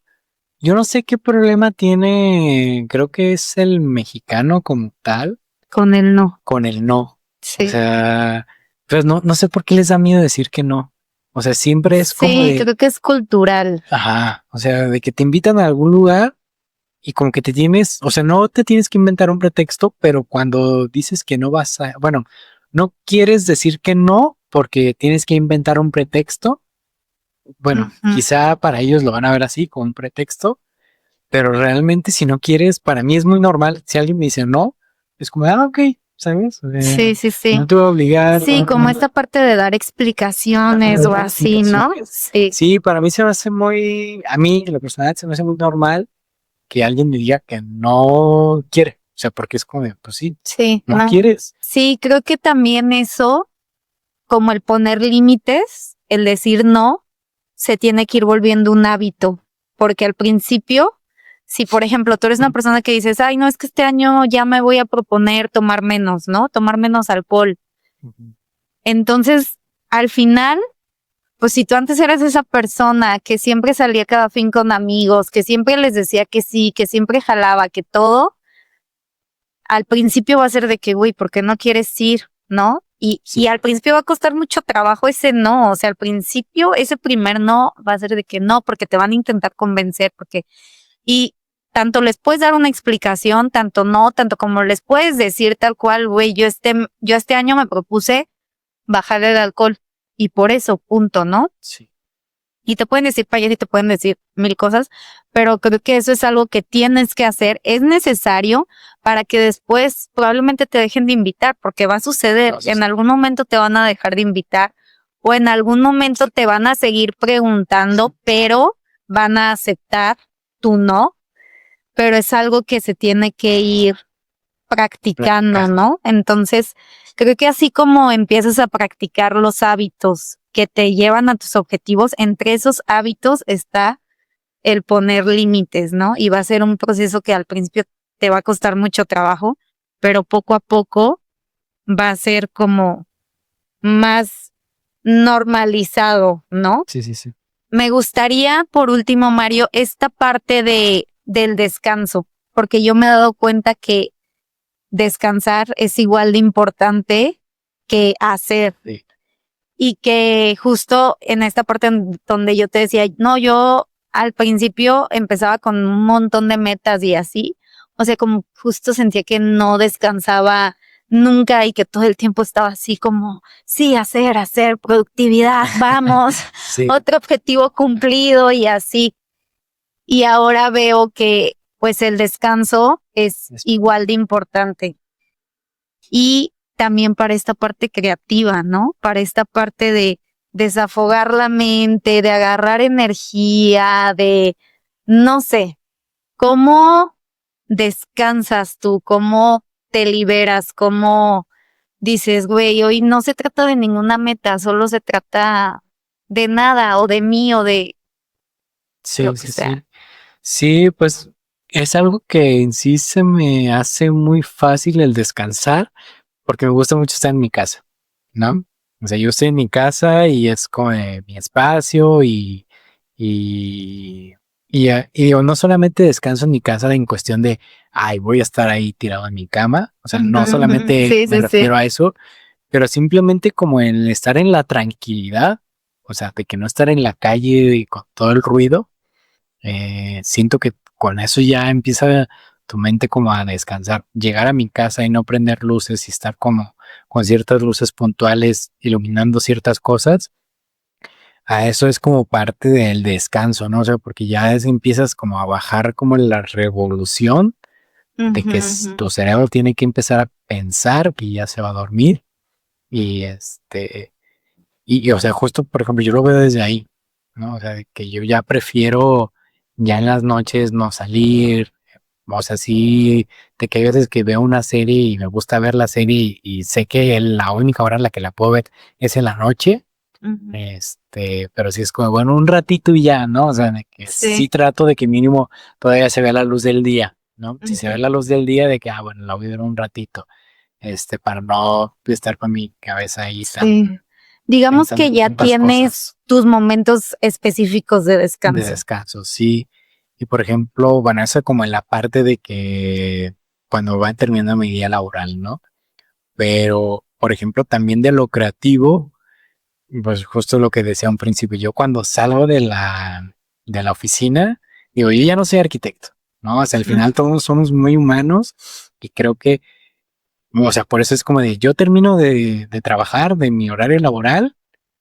yo no sé qué problema tiene, creo que es el mexicano como tal, Con el no. con el no. O Sí. sea, pues no sé por qué les da miedo decir que no. O sea, siempre es como Sí, de, creo que es cultural. ajá, o sea, de que te invitan a algún lugar y como que te tienes, o sea, no te tienes que inventar un pretexto, pero cuando dices que no vas a, bueno, no quieres decir que no porque tienes que inventar un pretexto. Bueno, Ujú. quizá para ellos lo van a ver así, con un pretexto, pero realmente si no quieres, para mí es muy normal. Si alguien me dice no, es como, ok, ¿sabes? O sea, Sí, sí, no sí. te voy a obligar. Sí, como esta parte de dar explicaciones o así, ¿no? Sí, Sí, para mí se me hace muy, a mí en lo personal se me hace muy normal que alguien me diga que no quiere. O sea, porque es como de, pues sí, sí, no no. quieres. Sí, creo que también eso, como el poner límites, el decir no, se tiene que ir volviendo un hábito, porque al principio, si por ejemplo tú eres una persona que dices, ay, no, es que este año ya me voy a proponer tomar menos, ¿no? Tomar menos alcohol. Ujú. Entonces, al final, pues si tú antes eras esa persona que siempre salía cada fin con amigos, que siempre les decía que sí, que siempre jalaba, que todo, al principio va a ser de que, güey, ¿por qué no quieres ir? ¿No? Y Sí, al principio va a costar mucho trabajo ese no, o sea, al principio ese primer no va a ser de que no, porque te van a intentar convencer, y tanto les puedes dar una explicación, tanto no, tanto como les puedes decir tal cual, güey, yo este año me propuse bajar el alcohol, y por eso, punto, ¿no? sí. Y te pueden decir payas y te pueden decir mil cosas, pero creo que eso es algo que tienes que hacer, es necesario para que después probablemente te dejen de invitar, porque va a suceder, No, sí, en sí. algún momento te van a dejar de invitar o en algún momento te van a seguir preguntando, pero van a aceptar tu no, pero es algo que se tiene que ir practicando, ¿no? Entonces, creo que así como empiezas a practicar los hábitos que te llevan a tus objetivos, entre esos hábitos está el poner límites, ¿no? Y va a ser un proceso que al principio te va a costar mucho trabajo, pero poco a poco va a ser como más normalizado, ¿no? Sí, sí, sí. Me gustaría, por último, Mario, esta parte del descanso, porque yo me he dado cuenta que descansar es igual de importante que hacer. Sí. Y que justo en esta parte donde yo te decía, no, yo al principio empezaba con un montón de metas y así, o sea, como justo sentía que no descansaba nunca y que todo el tiempo estaba así como, sí, hacer, productividad, vamos, Sí. otro objetivo cumplido y así. Y ahora veo que pues el descanso es igual de importante. Y también para esta parte creativa, ¿no? Para esta parte de desafogar la mente, de agarrar energía, de, no sé, ¿cómo descansas tú? ¿Cómo te liberas? ¿Cómo dices, güey, hoy no se trata de ninguna meta, solo se trata de nada o de mí o de lo que sea? Sí, pues es algo que en sí se me hace muy fácil el descansar porque me gusta mucho estar en mi casa, ¿no? O sea, yo estoy en mi casa y es como mi espacio y, y digo, no solamente descanso en mi casa en cuestión de, ay, voy a estar ahí tirado en mi cama, o sea, no solamente Sí, me refiero a eso, pero simplemente como el estar en la tranquilidad, o sea, de que no estar en la calle y con todo el ruido. Siento que con eso ya empieza tu mente como a descansar. Llegar a mi casa y no prender luces y estar como con ciertas luces puntuales iluminando ciertas cosas, a eso es como parte del descanso, ¿no? O sea, porque ya empiezas como a bajar como la revolución de que tu cerebro tiene que empezar a pensar que ya se va a dormir y o sea, justo por ejemplo, yo lo veo desde ahí, ¿no? O sea, de que yo ya prefiero ya en las noches no salir, o sea, sí, de que hay veces que veo una serie y me gusta ver la serie y sé que la única hora en la que la puedo ver es en la noche, pero sí es como, bueno, un ratito y ya, ¿no? O sea, de que sí trato de que mínimo todavía se vea la luz del día, ¿no? Si se ve la luz del día, de que, bueno, la voy a ver un ratito, para no estar con mi cabeza ahí tan digamos pensando que en ya tantas tienes cosas tus momentos específicos de de descanso. descanso, sí. Y por ejemplo, bueno, eso como en la parte de que cuando va terminando mi día laboral, ¿no? Pero, por ejemplo, también de lo creativo, pues justo lo que decía un principio, yo cuando salgo de la oficina, digo, yo ya no soy arquitecto, ¿no? O sea, al final todos somos muy humanos y creo que, o sea, por eso es como de, yo termino de trabajar, de mi horario laboral,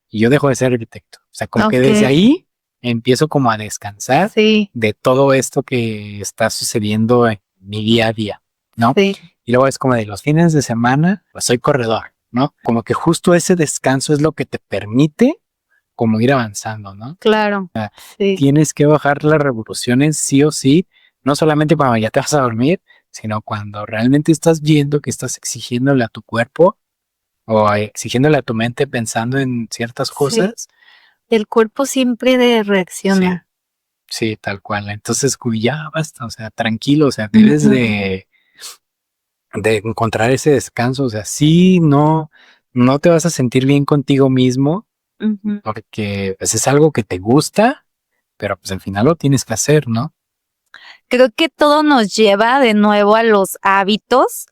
y yo dejo de ser arquitecto. O sea, como que desde ahí empiezo como a descansar Sí, de todo esto que está sucediendo en mi día a día, ¿no? sí, Y luego es como de los fines de semana, pues soy corredor, ¿no? Como que justo ese descanso es lo que te permite como ir avanzando, ¿no? claro. Sí, Tienes que bajar las revoluciones sí o sí, no solamente cuando ya te vas a dormir, sino cuando realmente estás viendo que estás exigiéndole a tu cuerpo o exigiéndole a tu mente pensando en ciertas cosas. el cuerpo siempre Sí, reacciona. sí, tal cual. Entonces, como ya basta, o sea, tranquilo, o sea, debes de encontrar ese descanso, o sea, sí, no te vas a sentir bien contigo mismo porque pues, es algo que te gusta, pero pues al final lo tienes que hacer, ¿no? Creo que todo nos lleva de nuevo a los hábitos,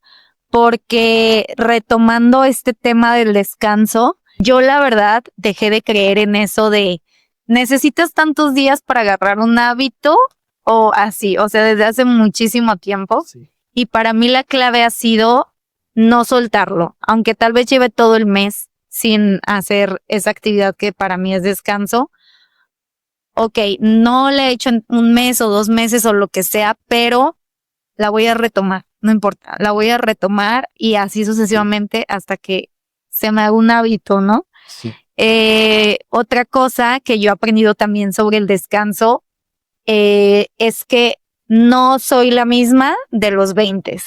porque retomando este tema del descanso, yo la verdad dejé de creer en eso de necesitas tantos días para agarrar un hábito o así, o sea, desde hace muchísimo tiempo. Sí. Y para mí la clave ha sido no soltarlo, aunque tal vez lleve todo el mes sin hacer esa actividad que para mí es descanso. Ok, no la he hecho en un mes o 2 meses o lo que sea, pero la voy a retomar, no importa, la voy a retomar y así sucesivamente hasta que se me haga un hábito, ¿no? Sí. Otra cosa que yo he aprendido también sobre el descanso es que no soy la misma de los 20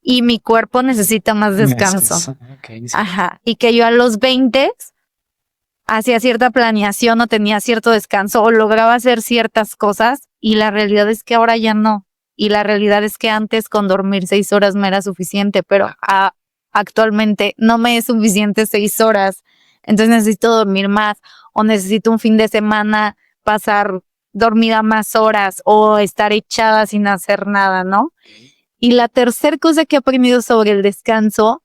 y mi cuerpo necesita más descanso. Okay, sí. Ajá, y que yo a los 20 hacía cierta planeación o tenía cierto descanso o lograba hacer ciertas cosas y la realidad es que ahora ya no. Y la realidad es que antes con dormir 6 horas me era suficiente, pero actualmente no me es suficiente 6 horas. Entonces necesito dormir más o necesito un fin de semana pasar dormida más horas o estar echada sin hacer nada, ¿no? Y la tercera cosa que he aprendido sobre el descanso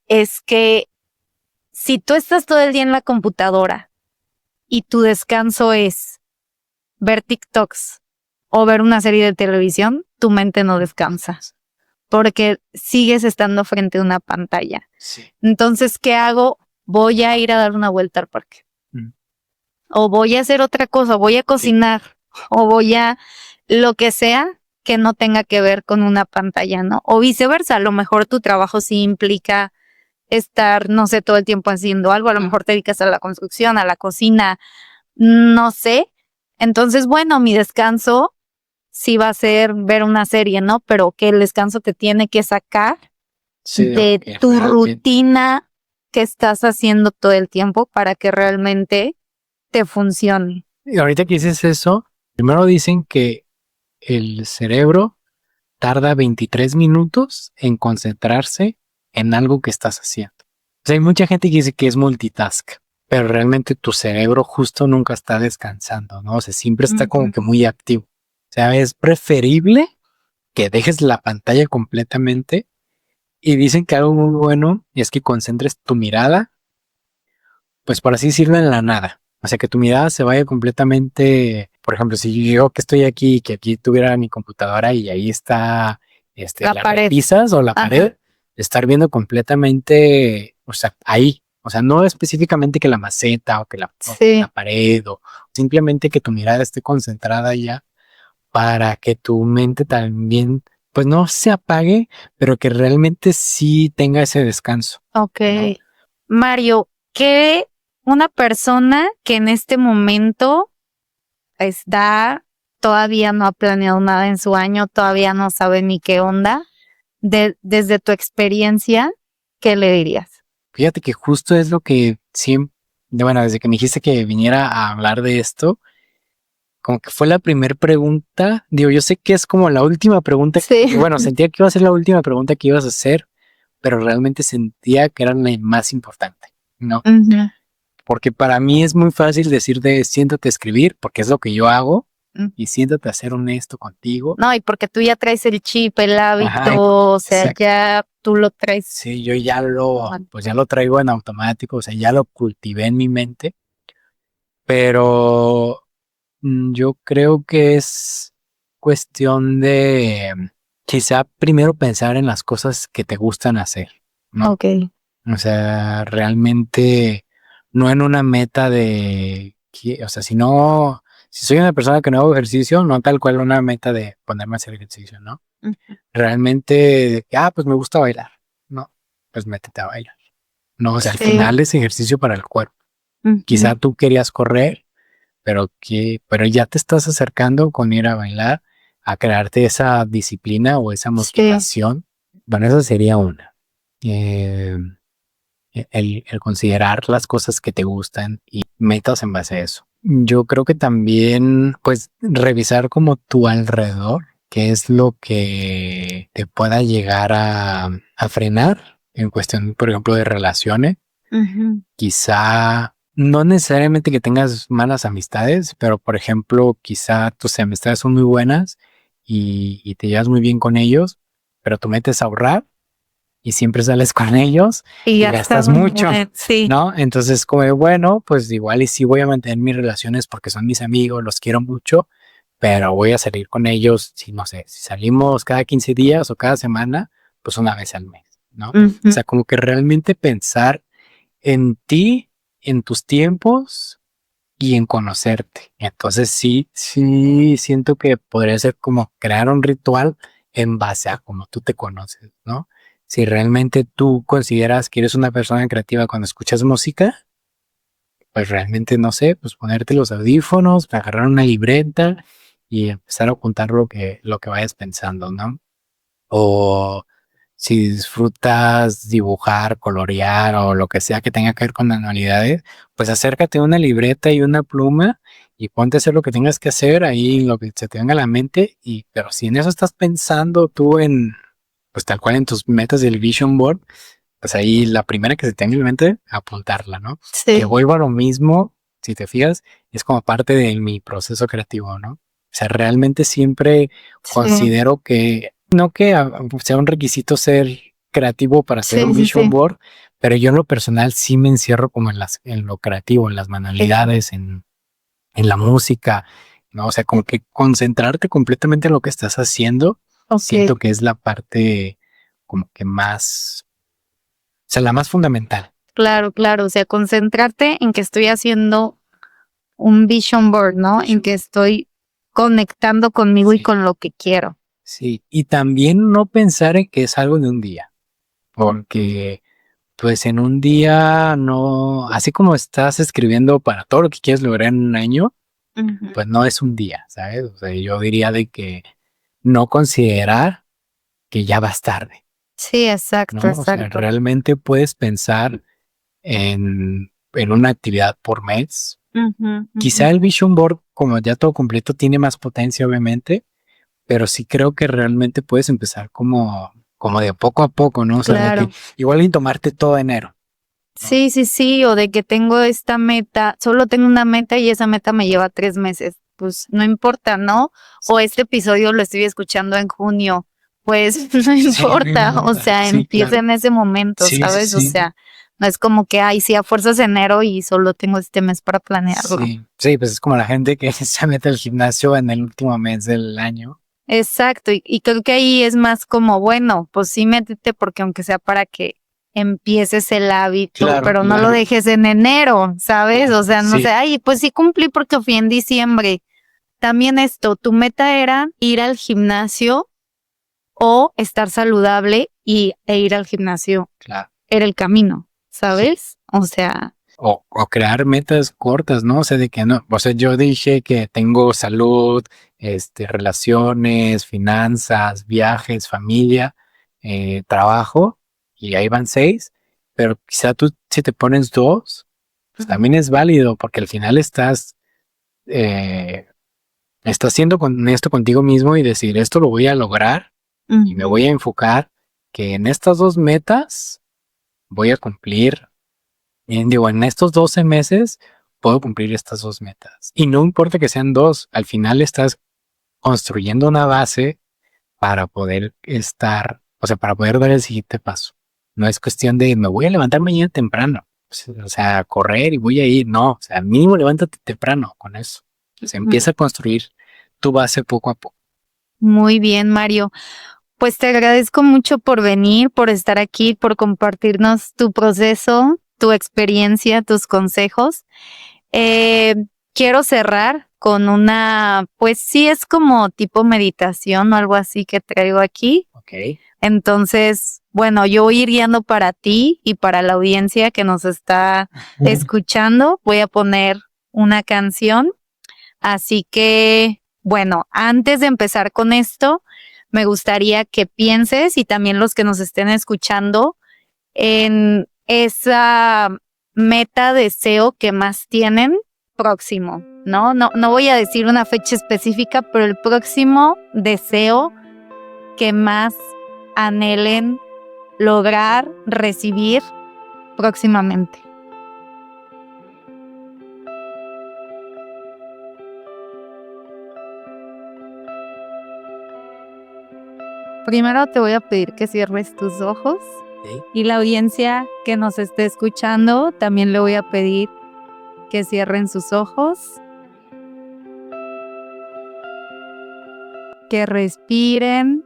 es que si tú estás todo el día en la computadora y tu descanso es ver TikToks o ver una serie de televisión, tu mente no descansa porque sigues estando frente a una pantalla. Sí. Entonces, ¿qué hago? Voy a ir a dar una vuelta al parque. Mm. O voy a hacer otra cosa, voy a cocinar, o voy a lo que sea que no tenga que ver con una pantalla, ¿no? O viceversa, a lo mejor tu trabajo sí implica estar, no sé, todo el tiempo haciendo algo, a lo mejor te dedicas a la construcción, a la cocina, no sé. Entonces, bueno, mi descanso sí va a ser ver una serie, ¿no? Pero que el descanso te tiene que sacar de que tu realmente- rutina que estás haciendo todo el tiempo para que realmente te funcione. Y ahorita que dices eso, primero dicen que el cerebro tarda 23 minutos en concentrarse en algo que estás haciendo. O sea, hay mucha gente que dice que es multitask, pero realmente tu cerebro justo nunca está descansando, ¿no? O sea, siempre está como que muy activo. O sea, es preferible que dejes la pantalla completamente y dicen que algo muy bueno es que concentres tu mirada, pues por así decirlo, en la nada. O sea, que tu mirada se vaya completamente, por ejemplo, si yo que estoy aquí, que aquí tuviera mi computadora y ahí está La las pared. repisas o la Ajá. pared, estar viendo completamente, o sea, ahí. O sea, no específicamente que la maceta o que la Sí. pared o simplemente que tu mirada esté concentrada ya para que tu mente también, pues no se apague, pero que realmente sí tenga ese descanso. Ok. ¿No? Mario, ¿qué una persona que en este momento todavía no ha planeado nada en su año, todavía no sabe ni qué onda, desde tu experiencia, ¿qué le dirías? Fíjate que justo es lo que siempre, bueno, desde que me dijiste que viniera a hablar de esto, como que fue la primera pregunta. Digo, yo sé que es como la última pregunta. Sí. Bueno, sentía que iba a ser la última pregunta que ibas a hacer, pero realmente sentía que era la más importante, ¿no? Ujú. Porque para mí es muy fácil decir de siéntate a escribir, porque es lo que yo hago, y siéntate a ser honesto contigo. No, y porque tú ya traes el chip, el hábito, Ajá, o sea, exacto. ya tú lo traes. Sí, yo pues ya lo traigo en automático, o sea, ya lo cultivé en mi mente, pero yo creo que es cuestión de quizá primero pensar en las cosas que te gustan hacer, ¿no? Ok. O sea, realmente no en una meta o sea, si soy una persona que no hago ejercicio, no tal cual una meta de ponerme a hacer ejercicio, ¿no? Realmente, pues me gusta bailar, ¿no? Pues métete a bailar. No, o sea, al Sí. final es ejercicio para el cuerpo. Quizá tú querías correr, pero ya te estás acercando con ir a bailar, a crearte esa disciplina o esa motivación. Bueno, esa sería una. Eh, el considerar las cosas que te gustan y metas en base a eso. Yo creo que también, pues, revisar como tu alrededor, qué es lo que te pueda llegar a frenar en cuestión, por ejemplo, de relaciones. Quizá no necesariamente que tengas malas amistades, pero por ejemplo, quizá tus amistades son muy buenas y te llevas muy bien con ellos, pero tú metes a ahorrar y siempre sales con ellos y gastas mucho, Sí. ¿no? Entonces, como de, bueno, pues igual y sí voy a mantener mis relaciones porque son mis amigos, los quiero mucho, pero voy a salir con ellos, si no sé, si salimos cada 15 días o cada semana, pues una vez al mes, ¿no? O sea, como que realmente pensar en ti, en tus tiempos y en conocerte. Entonces sí siento que podría ser como crear un ritual en base a cómo tú te conoces, ¿no? Si realmente tú consideras que eres una persona creativa cuando escuchas música, pues realmente no sé, pues ponerte los audífonos, agarrar una libreta y empezar a apuntar lo que vayas pensando, ¿no? O si disfrutas dibujar, colorear o lo que sea que tenga que ver con manualidades, pues acércate a una libreta y una pluma y ponte a hacer lo que tengas que hacer ahí, lo que se te venga a la mente. Pero si en eso estás pensando tú pues tal cual en tus metas del Vision Board, pues ahí la primera que se tenga en mente, apuntarla, ¿no? Sí. Que vuelva a lo mismo, si te fijas, es como parte de mi proceso creativo, ¿no? O sea, realmente siempre considero que no que sea un requisito ser creativo para hacer un vision board, pero yo en lo personal sí me encierro como en lo creativo, en las manualidades, en la música, ¿no? O sea, como que concentrarte completamente en lo que estás haciendo, siento que es la parte como que más, o sea, la más fundamental. Claro, o sea, concentrarte en que estoy haciendo un vision board, ¿no? En que estoy conectando conmigo y con lo que quiero. Sí, y también no pensar en que es algo de un día, porque pues en un día no, así como estás escribiendo para todo lo que quieres lograr en un año, pues no es un día, ¿sabes? O sea, yo diría de que no considerar que ya vas tarde. Sí, exacto, ¿No? O sea, realmente puedes pensar en una actividad por mes. Quizá el Vision Board, como ya todo completo, tiene más potencia, obviamente, pero sí creo que realmente puedes empezar como de poco a poco, ¿no? O sea, de que igual y tomarte todo enero. Sí, o de que tengo esta meta, solo tengo una meta y esa meta me lleva 3 meses. Pues no importa, ¿no? O este episodio lo estoy escuchando en junio, pues no importa, o sea, empieza en ese momento, ¿sabes? O sea, no es como que, ay, sí, a fuerzas enero y solo tengo este mes para planearlo. Sí, pues es como la gente que se mete al gimnasio en el último mes del año. Exacto, y creo que ahí es más como, bueno, pues sí métete porque aunque sea para que empieces el hábito, pero no lo dejes en enero, ¿sabes? O sea, no sé, ay, pues sí cumplí porque fui en diciembre. También esto, tu meta era ir al gimnasio o estar saludable e ir al gimnasio. Claro. Era el camino, ¿sabes? O sea, o crear metas cortas, ¿no? O sea, de que no, o sea, yo dije que tengo salud, relaciones, finanzas, viajes, familia, trabajo, y ahí van 6, pero quizá tú si te pones 2, pues también es válido, porque al final estás siendo honesto contigo mismo y decir, esto lo voy a lograr y me voy a enfocar que en estas 2 metas voy a cumplir. Bien, digo, en estos 12 meses puedo cumplir estas 2 metas. Y no importa que sean 2, al final estás construyendo una base para poder estar, o sea, para poder dar el siguiente paso. No es cuestión de me voy a levantar mañana temprano, o sea, correr y voy a ir. No, o sea, mínimo levántate temprano con eso. Se empieza a construir tu base poco a poco. Muy bien, Mario. Pues te agradezco mucho por venir, por estar aquí, por compartirnos tu proceso, tu experiencia, tus consejos. Quiero cerrar con una, pues sí es como tipo meditación o algo así que traigo aquí. Ok. Entonces, bueno, yo voy a ir guiando para ti y para la audiencia que nos está escuchando. Voy a poner una canción. Así que, bueno, antes de empezar con esto, me gustaría que pienses y también los que nos estén escuchando en esa meta, deseo que más tienen próximo, ¿no? No voy a decir una fecha específica, pero el próximo deseo que más anhelen lograr, recibir próximamente. Primero te voy a pedir que cierres tus ojos. Y la audiencia que nos esté escuchando, también le voy a pedir que cierren sus ojos, que respiren,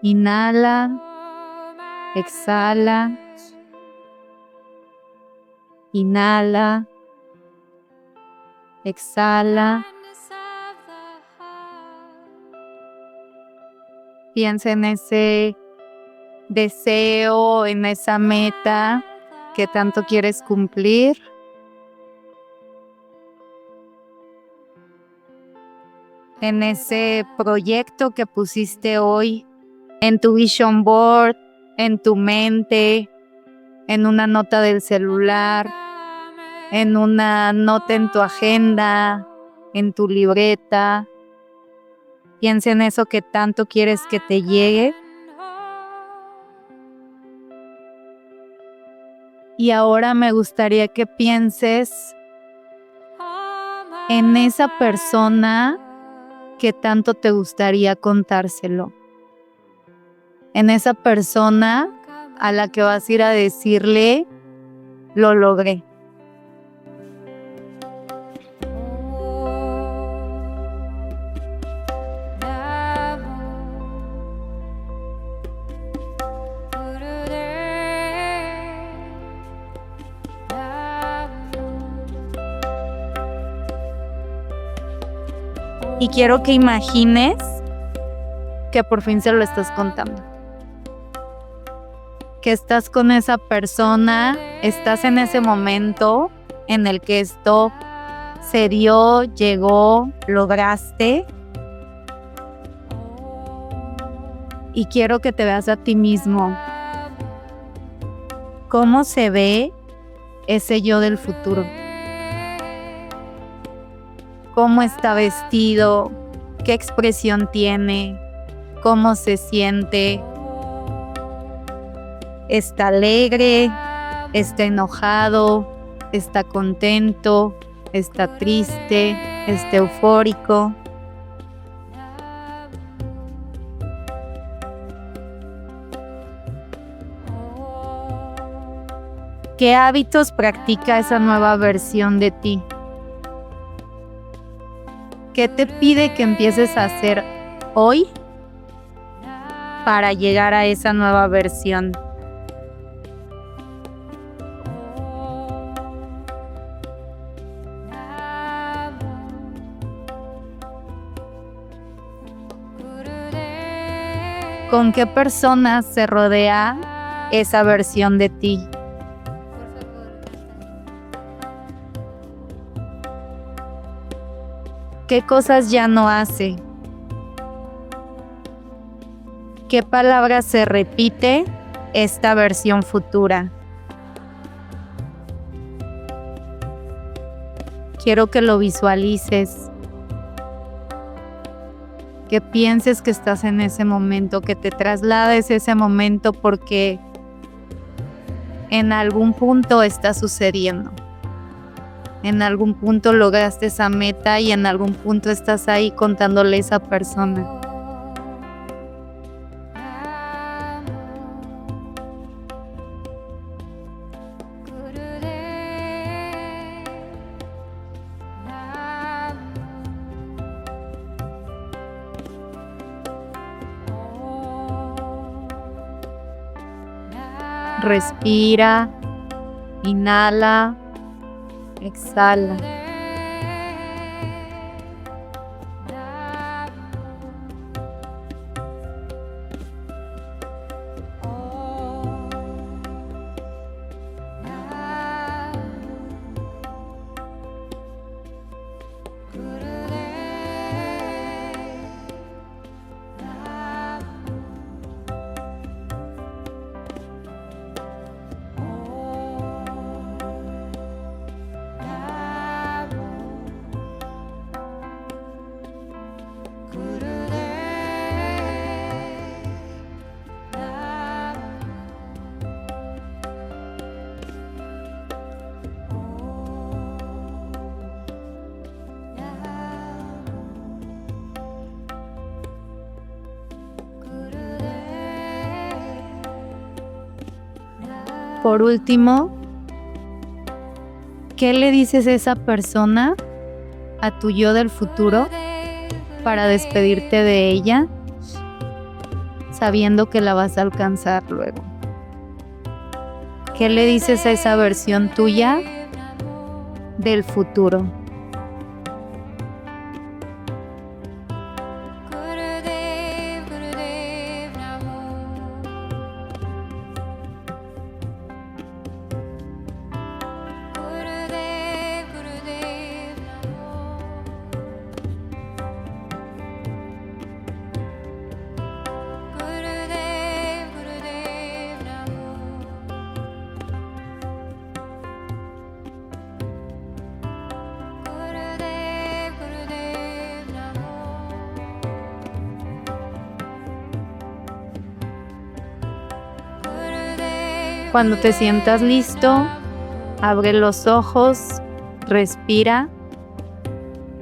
inhala, exhala, inhala, exhala. Piensa en ese deseo, en esa meta que tanto quieres cumplir. En ese proyecto que pusiste hoy en tu vision board, en tu mente, en una nota del celular, en una nota en tu agenda, en tu libreta. Piensa en eso que tanto quieres que te llegue. Y ahora me gustaría que pienses en esa persona que tanto te gustaría contárselo. en esa persona a la que vas a ir a decirle, lo logré. Y quiero que imagines que por fin se lo estás contando. Que estás con esa persona, estás en ese momento en el que esto se dio, llegó, lograste. Y quiero que te veas a ti mismo. ¿Cómo se ve ese yo del futuro? ¿Cómo está vestido? ¿Qué expresión tiene? ¿Cómo se siente? ¿Está alegre? ¿Está enojado? ¿Está contento? ¿Está triste? ¿Está eufórico? ¿Qué hábitos practica esa nueva versión de ti? ¿Qué te pide que empieces a hacer hoy para llegar a esa nueva versión? ¿Con qué personas se rodea esa versión de ti? ¿Qué cosas ya no hace? ¿Qué palabra se repite esta versión futura? Quiero que lo visualices, que pienses que estás en ese momento, que te traslades a ese momento porque en algún punto está sucediendo. En algún punto lograste esa meta y en algún punto estás ahí contándole a esa persona. Respira, inhala, exhala. Por último, ¿qué le dices a esa persona, a tu yo del futuro, para despedirte de ella, sabiendo que la vas a alcanzar luego? ¿Qué le dices a esa versión tuya del futuro? Cuando te sientas listo, abre los ojos, respira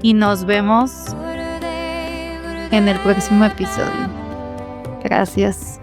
y nos vemos en el próximo episodio. Gracias.